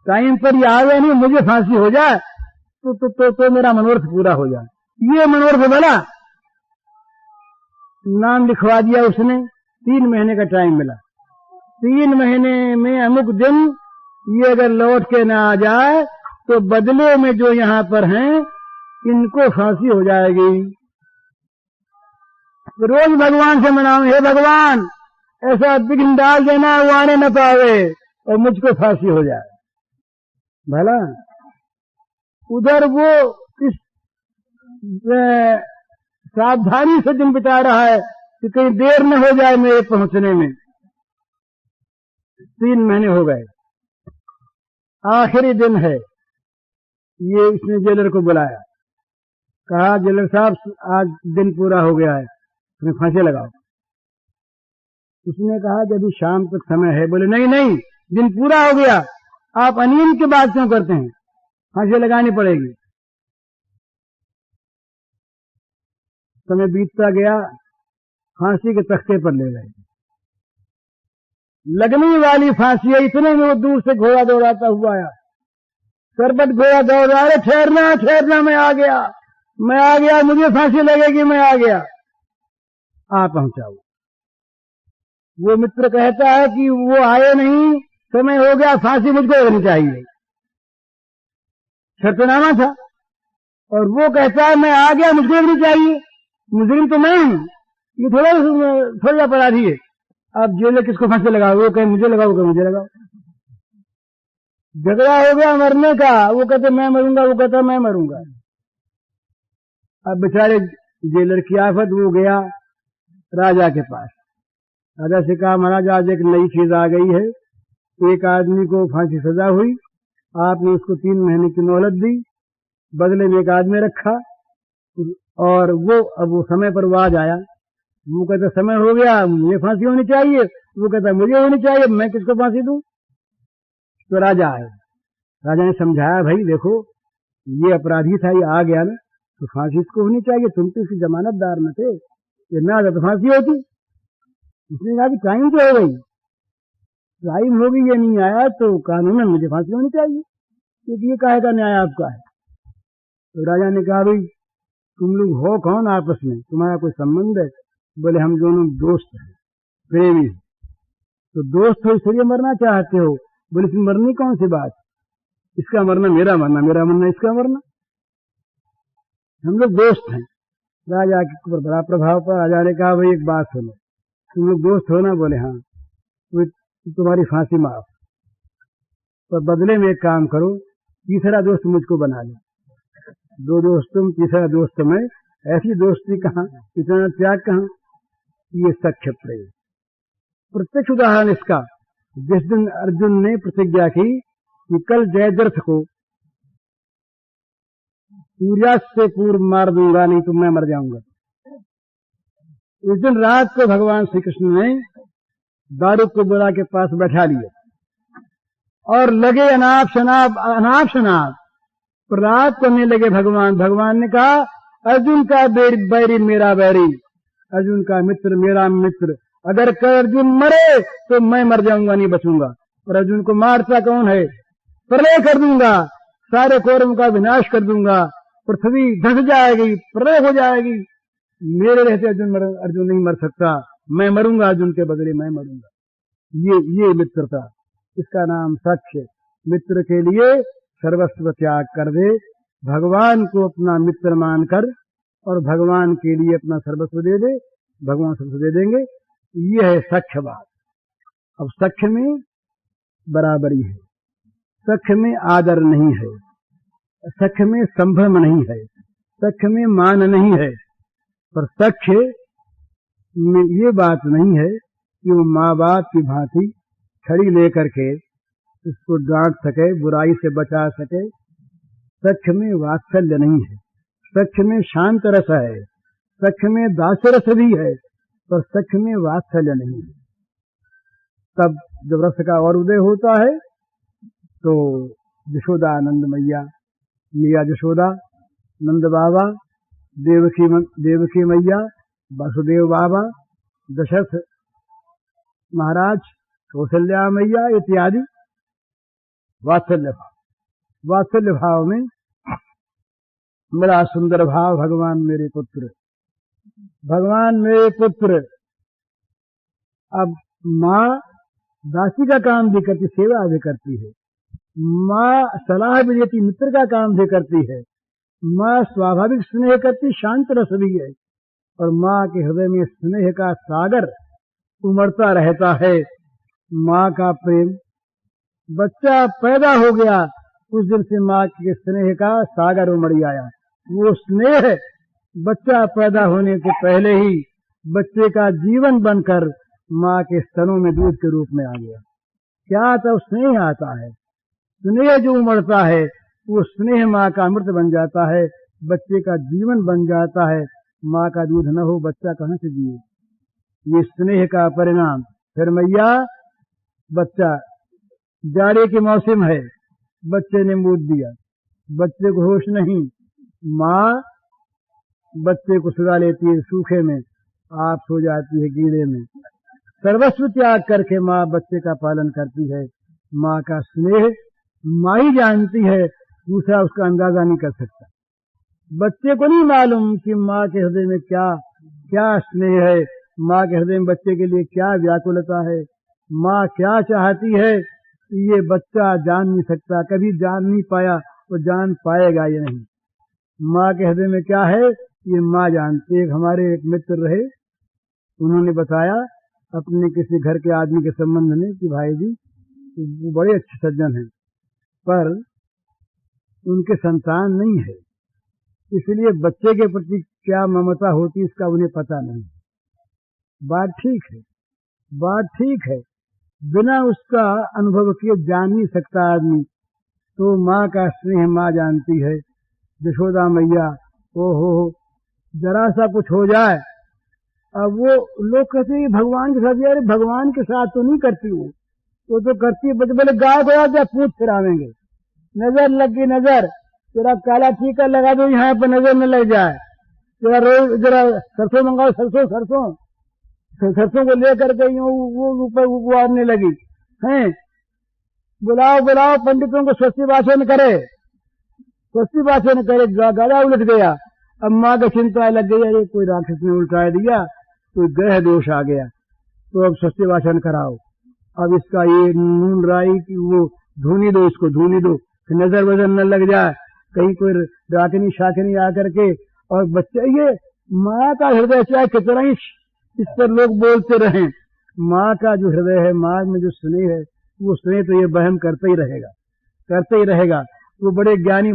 टाइम पर ये आवे नहीं, मुझे फांसी हो जाए तो मेरा मनोरथ पूरा हो जाए। ये मनोरथ बना, नाम लिखवा दिया उसने। 3 महीने का टाइम मिला। 3 महीने में अमुक दिन ये अगर लौट के ना आ जाए तो बदले में जो यहाँ पर हैं इनको फांसी हो जाएगी। रोज भगवान से मनाऊं, हे भगवान ऐसा विघ्न डाल देना वो आने न पावे और मुझको फांसी हो जाए। भला उधर वो इस सावधानी से दिन बिता रहा है कि कहीं देर न हो जाए मेरे पहुंचने में। 3 महीने हो गए, आखिरी दिन है। ये इसने जेलर को बुलाया, कहा जेलर साहब आज दिन पूरा हो गया है, तुम्हें फांसी लगाओ। उसने कहा कि अभी शाम तक समय है। बोले नहीं नहीं, दिन पूरा हो गया, आप अनियम की बात क्यों करते हैं? फांसी लगानी पड़ेगी। समय बीतता गया, फांसी के तख्ते पर ले गए। लगने वाली फांसी है, इतने में वो दूर से घोड़ा दौड़ाता हुआ आया। सरबत घोड़ा दौड़ रहा है, ठहरना ठहरना, मैं आ गया, मुझे फांसी लगेगी, मैं आ गया। आ पहुंचा वो मित्र कहता है कि वो आए नहीं, समय हो गया, फांसी मुझको होनी चाहिए, शर्तनामा था। और वो कहता है मैं आ गया, मुझको होनी चाहिए, मुजरिम तो मैं हूं, ये थोड़ा अपराधी है। अब जेल किसको फांसी लगाओ? वो कहे मुझे लगाओ, मुझे लगाओ। झगड़ा हो गया मरने का। वो कहते मैं मरूंगा, वो कहता मैं मरूंगा। अब बेचारे जेलर की आफत, वो गया राजा के पास। राजा से कहा महाराज आज एक नई चीज आ गई है, एक आदमी को फांसी सजा हुई, आपने उसको 3 महीने की मोहलत दी, बदले में एक आदमी रखा और वो अब वो समय पर वो आज आया। वो कहता समय हो गया, मुझे फांसी होनी चाहिए। वो कहता मुझे होनी चाहिए, मैं किसको फांसी दूं? तो राजा आए। राजा ने समझाया भाई देखो ये अपराधी था, ये आ गया ना तो फांसी इसको होनी चाहिए, तुम तो इसकी जमानतदार में थे, ये ना आता तो फांसी होती। उसने कहा कि टाइम तो हो गई, टाइम हो गई, ये नहीं आया तो कानूनन मुझे फांसी होनी चाहिए, क्योंकि ये काहे का न्याय आपका है। तो राजा ने कहा भाई तुम लोग हो कौन आपस में, तुम्हारा कोई संबंध है? बोले हम दोनों दोस्त हैं, प्रेमी। तो दोस्त हो इसलिए मरना चाहते हो? बोले इसमें मरनी कौन सी बात, इसका मरना मेरा मरना, मेरा मरना इसका मरना, हम लोग दोस्त हैं। राजा के ऊपर बड़ा प्रभाव पड़ा। राजा ने कहा भाई एक बात सुनो, तुम लोग दोस्त हो ना? बोले हाँ। तो तुम्हारी फांसी माफ, पर बदले में एक काम करो, तीसरा दोस्त मुझको बना लो। 2 दोस्त तुम, तीसरा दोस्त मैं। ऐसी दोस्ती कहाँ, इतना त्याग कहाँ? ये सख्य प्रेम। प्रत्यक्ष उदाहरण इसका, जिस दिन अर्जुन ने प्रतिज्ञा की कि कल जयद्रथ को सूर्यास्त से पूर्व मार दूंगा, नहीं तो मैं मर जाऊंगा। उस दिन रात को भगवान श्री कृष्ण ने दारुक को बुला के पास बैठा लिया और लगे अनाप शनाप प्रलाप करने लगे। भगवान ने कहा अर्जुन का बैरी मेरा बैरी, अर्जुन का मित्र मेरा मित्र। अगर कल अर्जुन मरे तो मैं मर जाऊंगा, नहीं बचूंगा। और अर्जुन को मारता कौन है? प्रलय कर दूंगा, सारे कौरवों का विनाश कर दूंगा, पृथ्वी धस जाएगी, प्रलय हो जाएगी। मेरे रहते अर्जुन नहीं मर सकता, मैं मरूंगा, अर्जुन के बदले मैं मरूंगा। ये मित्रता, इसका नाम सख्य। मित्र के लिए सर्वस्व त्याग कर दे, भगवान को अपना मित्र मानकर और भगवान के लिए अपना सर्वस्व दे दे, भगवान सर्वस्व दे देंगे। ये है सख्य बात। अब सख्य में बराबरी है, सख्य में आदर नहीं है, सख्य में संभ्रम नहीं है, सख्य में मान नहीं है। पर सख्य में ये बात नहीं है कि वो माँ बाप की भांति छड़ी लेकर के इसको डांट सके, बुराई से बचा सके। सख्य में वात्सल्य नहीं है, सख्य में शांत रस है, सख्य में दास्य रस भी है, पर सख्य में वात्सल्य नहीं है। तब जब रस का और उदय होता है तो यशोदा नंद मैया, मैया यशोदा, नंद बाबा, देवकी मैया, वासुदेव बाबा, दशरथ महाराज, कौशल्या मैया इत्यादि वात्सल्य भाव में बड़ा सुंदर भाव। भगवान मेरे पुत्र, भगवान मेरे पुत्र। अब माँ दासी का काम भी करती, सेवा भी करती है। माँ सलाह भी देती, मित्र का काम भी करती है। माँ स्वाभाविक स्नेह करती, शांत रस भी है। और माँ के हृदय में स्नेह का सागर उमड़ता रहता है। माँ का प्रेम, बच्चा पैदा हो गया उस दिन से माँ के स्नेह का सागर उमड़ आया। वो स्नेह बच्चा पैदा होने से पहले ही बच्चे का जीवन बनकर माँ के स्तनों में दूध के रूप में आ गया। क्या आता? स्नेह आता है। स्नेह जो उमड़ता है वो स्नेह माँ का अमृत बन जाता है, बच्चे का जीवन बन जाता है। माँ का दूध न हो बच्चा कहाँ से जिए? ये स्नेह का परिणाम। फिर मैया, बच्चा जाड़े के मौसम है, बच्चे ने मूत दिया, बच्चे को होश नहीं, माँ बच्चे को सुला लेती है सूखे में, आप सो जाती है गीले में। सर्वस्व त्याग करके माँ बच्चे का पालन करती है। माँ का स्नेह माँ ही जानती है, दूसरा उसका अंदाजा नहीं कर सकता। बच्चे को नहीं मालूम कि माँ के हृदय में क्या क्या स्नेह है, माँ के हृदय में बच्चे के लिए क्या व्याकुलता है, माँ क्या चाहती है, ये बच्चा जान नहीं सकता, कभी जान नहीं पाया, वो जान पाएगा ये नहीं। माँ के हृदय में क्या है ये माँ जानती है। हमारे एक मित्र रहे, उन्होंने बताया अपने किसी घर के आदमी के संबंध में कि भाई जी वो बड़े अच्छे सज्जन हैं, पर उनके संतान नहीं है, इसलिए बच्चे के प्रति क्या ममता होती इसका उन्हें पता नहीं। बात ठीक है, बात ठीक है, बिना उसका अनुभव किए जान नहीं सकता आदमी। तो माँ का स्नेह माँ जानती है। यशोदा मैया, ओहो जरा सा कुछ हो जाए, अब वो लोग कहते हैं भगवान के साथ, यार भगवान के साथ तो नहीं करती वो तो करती है, बोले गाय को आ जाए पूछ फिरावेंगे, नजर लग गई नजर, तेरा काला टीका लगा दो यहाँ पर नजर न लग जाए, तेरा रोज जरा सरसों मंगाओ, सरसों को लेकर के वो ऊपर गुआरने लगी हैं। बुलाओ बुलाओ पंडितों को स्वस्ति भाषण करे, स्वस्ति भाषण करे, गला उलट गया। अब माँ का चिंता लग गई, अरे कोई राक्षस ने उल्टा दिया, कोई ग्रह दोष आ गया, तो अब स्वस्ति भाषण कराओ, अब इसका ये नून राई की वो धूनी दो, इसको धूनी दो, नजर वजर न लग जाए, कहीं कोई डाकनी शाकनी आकर के। और बच्चे, ये माँ का हृदय चाहे कितना ही इस पर लोग बोलते रहें, माँ का जो हृदय है, माँ में जो स्नेह है, वो स्नेह तो ये वहम करता ही रहेगा, करते ही रहेगा। वो बड़े ज्ञानी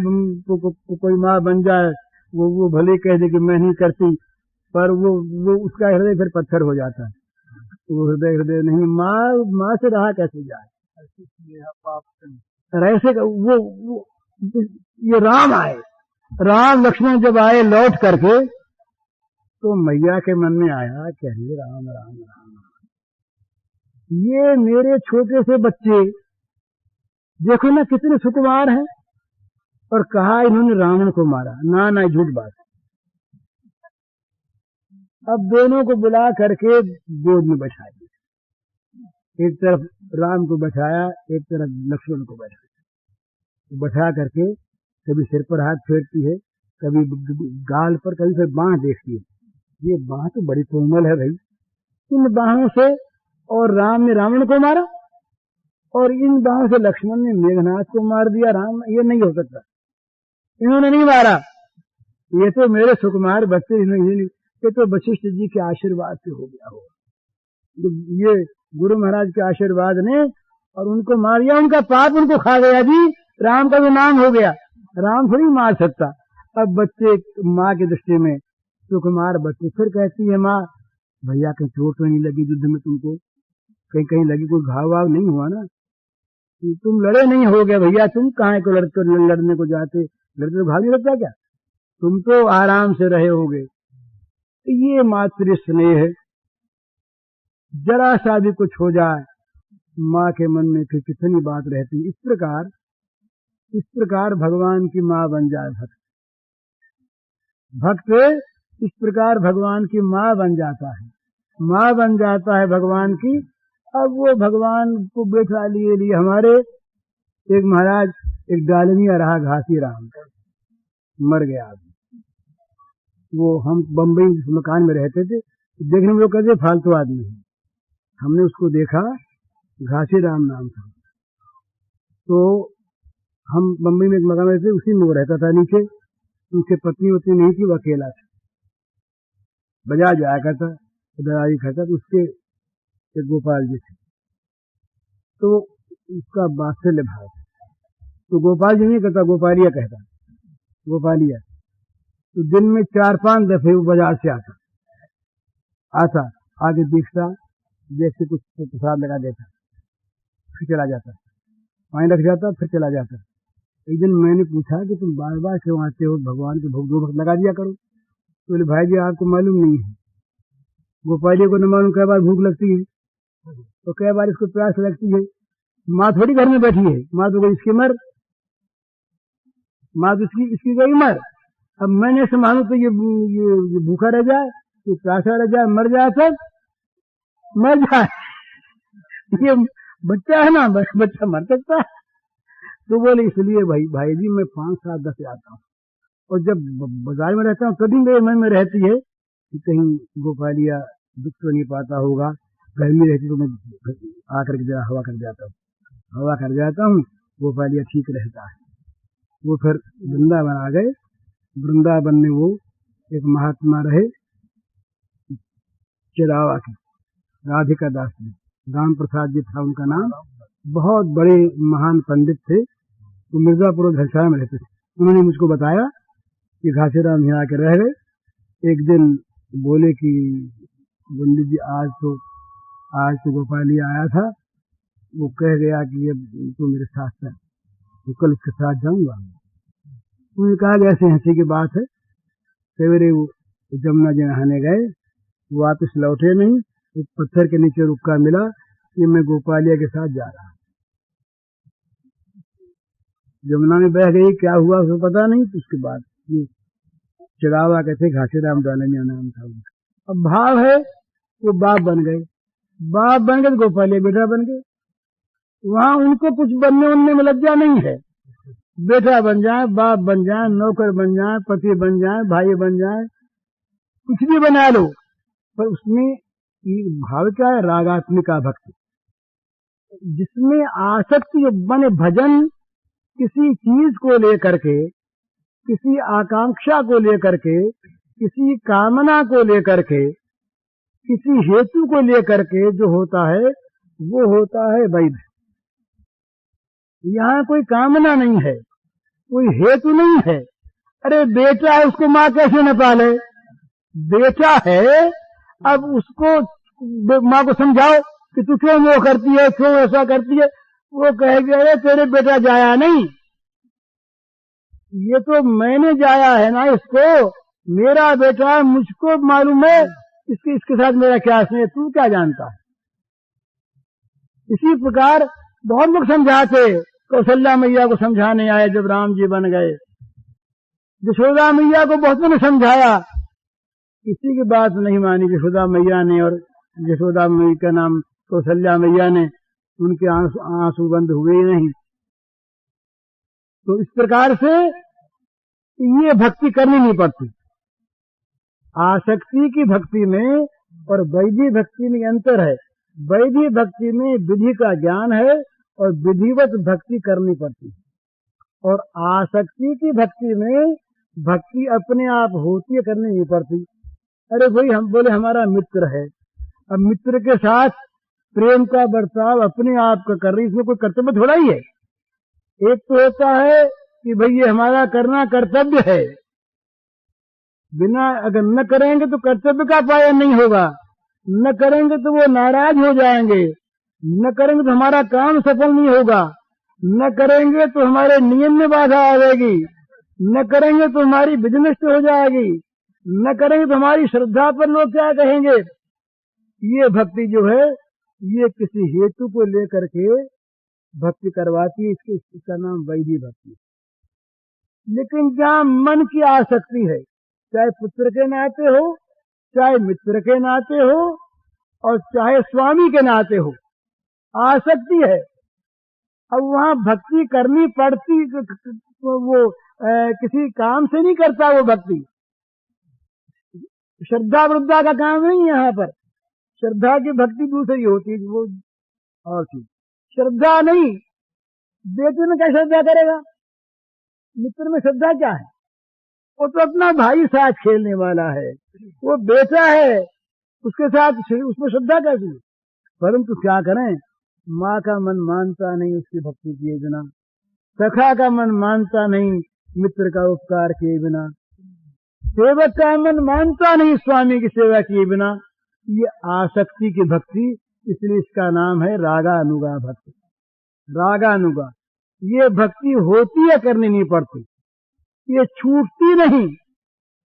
कोई माँ बन जाए, वो भले कह दे कि मैं नहीं करती, पर वो उसका हृदय फिर पत्थर हो जाता है। वो हृदय नहीं, माँ से रहा कैसे जाए? ऐसे वो ये राम आए, राम लक्ष्मण जब आए लौट करके, तो मैया के मन में आया कि अरे राम राम राम, ये मेरे छोटे से बच्चे देखो ना कितने सुकुमार हैं, और कहा इन्होंने रावण को मारा। ना झूठ बात, अब दोनों को बुला करके गोद में बैठा दिया। एक तरफ राम को बैठाया, एक तरफ लक्ष्मण को बैठाया। बैठा करके कभी सिर पर हाथ फेरती है, कभी गाल पर, कभी फिर बाँह देखती है। ये बाँह तो बड़ी कोमल है भाई, इन बाहों से। और राम ने रावण को मारा और इन बाहों से लक्ष्मण ने मेघनाथ को मार दिया। राम, ये नहीं हो सकता, इन्होंने नहीं मारा, ये तो मेरे सुकुमार बच्चे, ये तो वशिष्ठ जी के आशीर्वाद से हो गया हो। ये गुरु महाराज के आशीर्वाद ने और उनको मार दिया, उनका पाप उनको खा गया जी। राम का भी नाम हो गया, राम थोड़ी मार सकता। अब बच्चे माँ की दृष्टि में सुकुमार बच्चे। फिर कहती है माँ, भैया कहीं चोट तो नहीं लगी युद्ध में तुमको? कहीं कहीं लगी, कोई घाव वाव नहीं हुआ ना? तुम लड़े नहीं हो गया भैया, तुम कहाँ को लड़ने को जाते? लड़ते तो घाव नहीं लगता क्या? तुम तो आराम से रहे होगे। ये मातृ स्नेह, जरा सा भी कुछ हो जाए माँ के मन में फिर कितनी बात रहती। इस प्रकार भगवान की माँ बन जाए भक्त। भक्त इस प्रकार भगवान की माँ बन जाता है, माँ बन जाता है भगवान की। अब वो भगवान को बैठा लिए हमारे एक महाराज, एक डालमिया रहा घासी राम, मर गया। वो हम बम्बई मकान में रहते थे, देखने में लोग कहते फालतू आदमी है। हमने उसको देखा, घासी राम नाम था। तो हम बम्बई में एक मकान में थे, उसी में वो रहता था नीचे। उनसे पत्नी उतनी नहीं थी, वो अकेला था। बाजार जाया करता, दराई खाता, तो उसके एक गोपाल जी थे, तो उसका बात्सल्य भाव। तो गोपाल जी नहीं कहता, गोपालिया कहता, गोपालिया। तो दिन में 4-5 दफे वो बाजार से आता, आगे देखता, जैसे कुछ प्रसाद लगा देता, फिर चला जाता, पानी रख जाता, फिर चला जाता। एक दिन मैंने पूछा कि तुम बार बार क्यों आते हो, भगवान के भोग 2 वक्त लगा दिया करो। तो बोले भाई जी आपको मालूम नहीं है, गोपालिया को न मालूम कई बार भूख लगती है, तो कई बार इसको प्यास लगती है। माँ थोड़ी घर में बैठी है, माँ तो गई इसकी मर, माँ तो इसकी गई मर। अब मैंने ऐसे मानू तो ये भूखा रह जाए, ये प्यासा रह जाए, मर जाए, सब मर जाए। ये बच्चा है ना, बच्चा मर सकता है। तो बोले इसलिए भाई जी मैं 5-7 दफे आता हूँ, और जब बाजार में रहता हूँ तभी मेरे मन में रहती है कि कहीं गोपालिया दुख तो नहीं पाता होगा। गर्मी रहती तो मैं आकर के जरा हवा कर जाता हूँ, गोपालिया ठीक रहता है। वो फिर वृंदावन आ गए। वृंदावन में वो एक महात्मा रहे, चिरावा के, राधिका दास जी, राम प्रसाद जी था उनका नाम। बहुत बड़े महान पंडित थे, वो मिर्जापुर धरसाया में रहते थे। उन्होंने मुझको बताया कि घासीराम यहाँ आके रह गए। एक दिन बोले कि पंडित जी आज तो गोपालिया आया था, वो कह गया कि अब तो मेरे साथ है, तो कल उसके साथ जाऊंगा। उन्होंने कहा ऐसे हंसी की बात है। सवेरे वो जमुना जी नहाने गए, वापस लौटे नहीं, एक पत्थर के नीचे रुक्का मिला कि मैं गोपालिया के साथ जा रहा। जमुना में बह गई, क्या हुआ उसको पता नहीं। तो उसके बाद ये चिरावा कहते, घासीराम डालमिया नाम था उनका। अब भाव है वो बाप बन गए, तो गोपालिया बेटा बन गए। वहां उनको कुछ बनने उनने में लज्जा नहीं है। बेटा बन जाए, बाप बन जाए, नौकर बन जाए, पति बन जाए, भाई बन जाए, कुछ भी बना लो, पर उसमें भाव क्या है? रागात्मिका भक्ति, जिसमें आसक्ति बने। भजन किसी चीज को लेकर के, किसी आकांक्षा को लेकर के, किसी कामना को लेकर के, किसी हेतु को लेकर के जो होता है वो होता है वैध। यहाँ कोई कामना नहीं है, कोई हेतु नहीं है। अरे बेटा है, उसको माँ कैसे न पाले? बेटा है, अब उसको माँ को समझाओ कि तू क्यों वो करती है, क्यों ऐसा करती है। वो कहेगी अरे तेरे बेटा जाया नहीं, ये तो मैंने जाया है ना इसको, मेरा बेटा है, मुझको मालूम है इसके साथ मेरा क्या स्नेह, तू क्या जानता है। इसी प्रकार बहुत लोग समझाते, कौशल्या मैया को समझाने आए जब राम जी बन गए, यशोदा मैया को बहुत ने समझाया किसी की बात नहीं मानी यशोदा मैया ने, और यशोदा मैया का नाम कौशल्या मैया ने, उनके आंसू बंद हुए ही नहीं। तो इस प्रकार से ये भक्ति करनी नहीं पड़ती। आसक्ति की भक्ति में और वैदिक भक्ति में अंतर है। वैदिक भक्ति में विधि का ज्ञान है और विधिवत भक्ति करनी पड़ती है, और आसक्ति की भक्ति में भक्ति अपने आप होती है, करनी नहीं पड़ती। अरे भाई, हम बोले हमारा मित्र है, अब मित्र के साथ प्रेम का बर्ताव अपने आप का कर रही, इसमें कोई कर्तव्य थोड़ा ही है। एक तो होता है कि भाई ये हमारा करना कर्तव्य है, बिना अगर न करेंगे तो कर्तव्य का पालन नहीं होगा, न करेंगे तो वो नाराज हो जाएंगे, न करेंगे तो हमारा काम सफल नहीं होगा, न करेंगे तो हमारे नियम में बाधा आएगी, न करेंगे तो हमारी बिजनेस हो जाएगी, न करेंगे तो हमारी श्रद्धा पर लोग क्या कहेंगे। ये भक्ति जो है ये किसी हेतु को लेकर के भक्ति करवाती है, इसका नाम वैदिक भक्ति। लेकिन जहाँ मन की आसक्ति है, चाहे पुत्र के नाते हो, चाहे मित्र के नाते हो, और चाहे स्वामी के नाते हो, आसक्ति है, अब वहाँ भक्ति करनी पड़ती। वो किसी काम से नहीं करता वो भक्ति, श्रद्धा वृद्धा का काम नहीं है यहाँ पर। श्रद्धा की भक्ति दूसरी होती है, वो और चीज। श्रद्धा नहीं, बेटे में क्या श्रद्धा करेगा? मित्र में श्रद्धा क्या है? वो तो अपना भाई साथ खेलने वाला है, वो बेटा है, उसके साथ उसमें श्रद्धा कैसी है? परंतु क्या करें, माँ का मन मानता नहीं उसकी भक्ति किए बिना, सखा का मन मानता नहीं मित्र का उपकार किए बिना, सेवक का मन मानता नहीं स्वामी की सेवा किए बिना। ये आसक्ति की भक्ति, इसलिए इसका नाम है रागानुगा भक्ति। रागानुगा ये भक्ति होती है, करनी नहीं पड़ती, ये छूटती नहीं।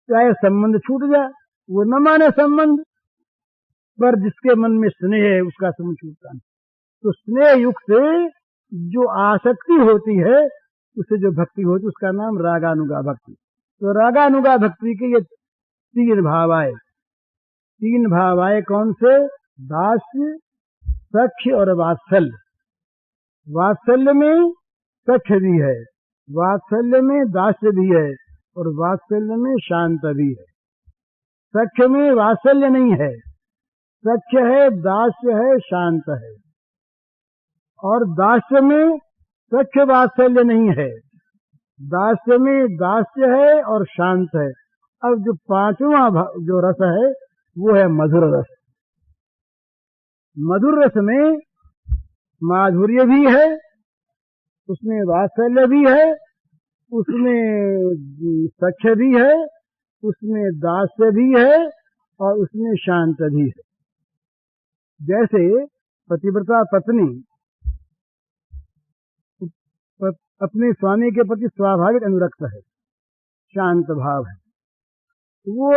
चाहे संबंध छूट जाए, वो न माने संबंध, पर जिसके मन में स्नेह है उसका संबंध छूटता नहीं। तो स्नेह युक्त से जो आसक्ति होती है, उससे जो भक्ति होती है, उसका नाम रागानुगा भक्ति। तो रागानुगा भक्ति के ये तीन भाव आए। तीन भाव आए कौन से? दास्य, सख्य और वात्सल्य। वात्सल्य में सख्य भी है, वात्सल्य में दास्य भी है, और वात्सल्य में शांत भी है। सख्य में वात्सल्य नहीं है, सख्य है, दास्य है, शांत है। और दास्य में सख्य वात्सल्य नहीं है, दास्य में दास्य है और शांत है। अब जो पांचवा जो रस है वो है मधुर रस। मधुर रस में माधुर्य भी है, उसमें वात्सल्य भी है, उसमें सख्य भी है, उसमें दास्य भी है, और उसमें शांत भी है। जैसे पतिव्रता पत्नी अपने स्वामी के प्रति स्वाभाविक अनुरक्त है, शांत भाव है, वो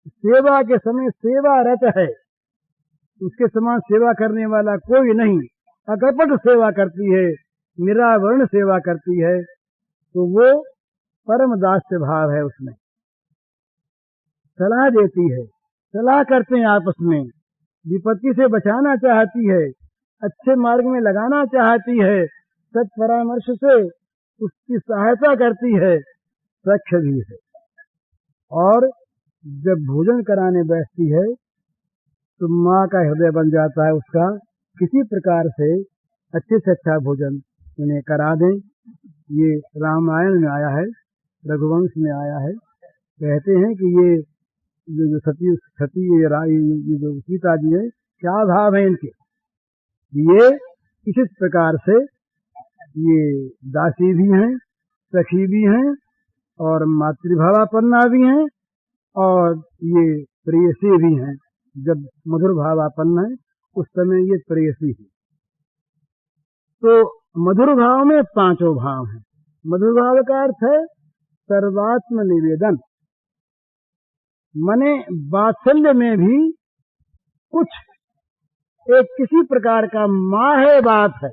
सेवा के समय सेवारत है, उसके समान सेवा करने वाला कोई नहीं, अकपट सेवा करती है, निरावरण सेवा करती है, तो वो परम दास्य भाव है। उसमें सलाह देती है, सलाह करते हैं आपस में, विपत्ति से बचाना चाहती है, अच्छे मार्ग में लगाना चाहती है, सत परामर्श से उसकी सहायता करती है, सख्य भी है। और जब भोजन कराने बैठती है तो माँ का हृदय बन जाता है उसका, किसी प्रकार से अच्छे से अच्छा भोजन इन्हें करा दें। ये रामायण में आया है, रघुवंश में आया है। कहते हैं कि ये जो सती ये जो सीता जी है, क्या भाव है इनके, ये इस प्रकार से ये दासी भी हैं, सखी भी हैं, और मातृभावापन्ना भी हैं, और ये प्रेयसी भी हैं। जब मधुर भावापन्न है उस समय ये प्रेयसी है। तो मधुर भाव में पांचों भाव हैं। मधुर भाव का अर्थ है सर्वात्म निवेदन, मने वात्सल्य में भी कुछ एक किसी प्रकार का माँ है बात है,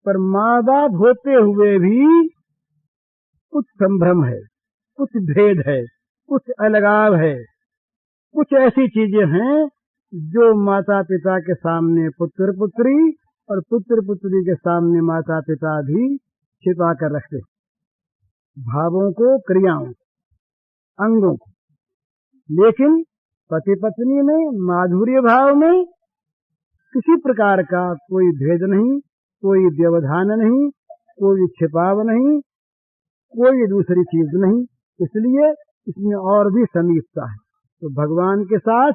पर माँ बाप होते हुए भी कुछ संभ्रम है, कुछ भेद है, कुछ अलगाव है, कुछ ऐसी चीजें हैं जो माता पिता के सामने पुत्र पुत्री और पुत्र पुत्री के सामने माता पिता भी छिपा कर रखते, भावों को, क्रियाओं, अंगों को। लेकिन पति पत्नी में, माधुर्य भाव में किसी प्रकार का कोई भेद नहीं, कोई व्यवधान नहीं, कोई छिपाव नहीं, कोई दूसरी चीज नहीं। इसलिए इसमें और भी समीपता है। तो भगवान के साथ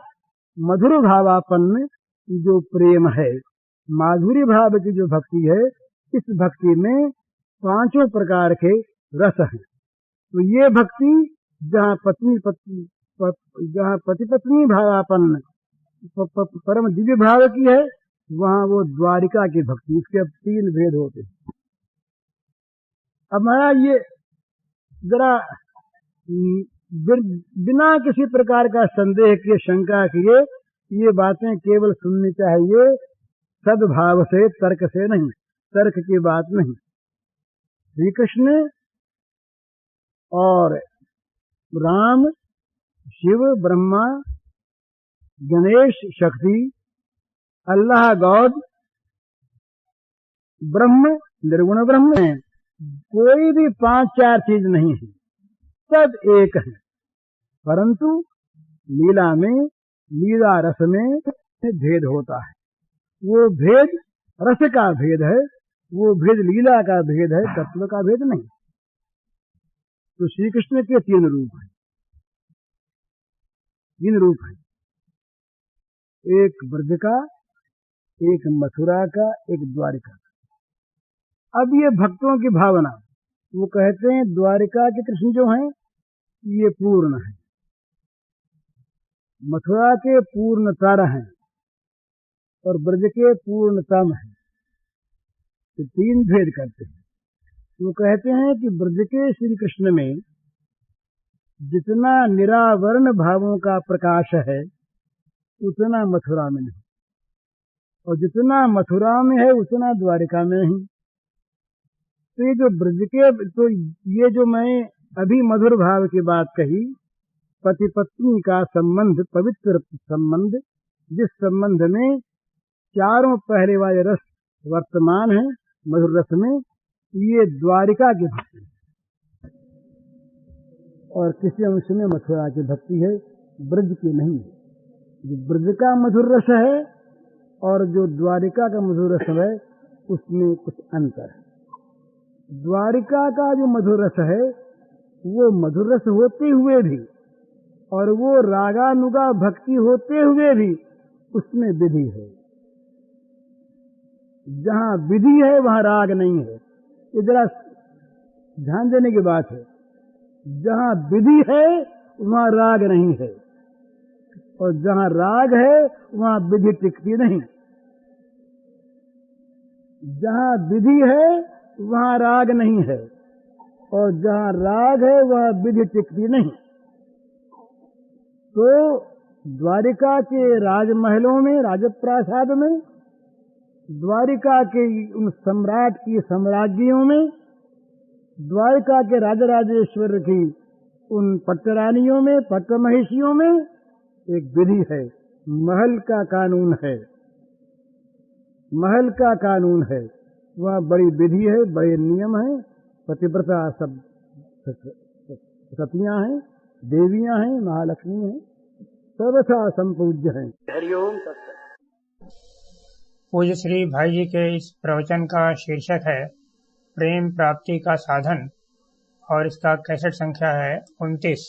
मधुर भावापन्न जो प्रेम है, माधुर्य भाव की जो भक्ति है, इस भक्ति में पांचों प्रकार के रस हैं। तो ये भक्ति जहाँ पति पत्नी भावापन्न परम दिव्य भाव की है, वहाँ वो द्वारिका की भक्ति। इसके अब 3 भेद होते हैं। अब मैं ये जरा बिना किसी प्रकार का संदेह किए, शंका किए, ये बातें केवल सुननी चाहिए सद्भाव से, तर्क से नहीं, तर्क की बात नहीं। श्री कृष्ण और राम, शिव, ब्रह्मा, गणेश, शक्ति, अल्लाह गॉड, ब्रह्म, निर्गुण ब्रह्म है। कोई भी 5-4 चीज नहीं है, सब एक है। परंतु लीला में, लीला रस में भेद होता है। वो भेद रस का भेद है, वो भेद लीला का भेद है, तत्व का भेद नहीं। तो श्री कृष्ण के 3 रूप हैं, 3 रूप हैं। एक ब्रज का, एक मथुरा का, एक द्वारिका का। अब ये भक्तों की भावना, वो कहते हैं द्वारिका के कृष्ण जो हैं ये पूर्ण है, मथुरा के पूर्णतर हैं और ब्रज के पूर्णतम हैं। तो 3 भेद करते हैं। वो कहते हैं कि ब्रज के श्री कृष्ण में जितना निरावरण भावों का प्रकाश है उतना मथुरा में नहीं, और जितना मथुरा में है उतना द्वारिका में नहीं। तो ये जो ब्रज के, तो ये जो मैं अभी मधुर भाव की बात कही, पति पत्नी का संबंध, पवित्र संबंध, जिस संबंध में चारों पहले वाले रस वर्तमान है मधुर रस में, ये द्वारिका की भक्ति है। और किसी अंश में मथुरा की भक्ति है, ब्रज की नहीं है। जो ब्रज का मधुर रस है और जो द्वारिका का मधुर रस है, उसमें कुछ अंतर है। द्वारिका का जो मधुर रस है वो मधुर रस होते हुए भी, और वो रागानुगा भक्ति होते हुए भी, उसमें विधि है। जहाँ विधि है वहाँ राग नहीं है। ये जरा ध्यान देने की बात है। जहाँ विधि है वहाँ राग नहीं है, और जहाँ राग है वहाँ विधि टिकती नहीं। जहाँ विधि है वहाँ राग नहीं है, और जहाँ राग है वहाँ विधि टिकती नहीं। तो द्वारिका के राजमहलों में, राजप्रासाद में, द्वारिका के उन सम्राट की साम्राज्यों में, द्वारिका के राजराजेश्वर की उन पट्टरानियों में, पट्टमहिषियों में एक विधि है, महल का कानून है, महल का कानून है। वहाँ बड़ी विधि है, बड़े नियम है, पतिव्रता सब सतियां हैं, देवियां हैं, महालक्ष्मी हैं, सर्वथा संपूज्य हैं। हरिओम तत्सत। पूज्य श्री भाई जी के इस प्रवचन का शीर्षक है प्रेम प्राप्ति का साधन, और इसका कैसेट संख्या है 29।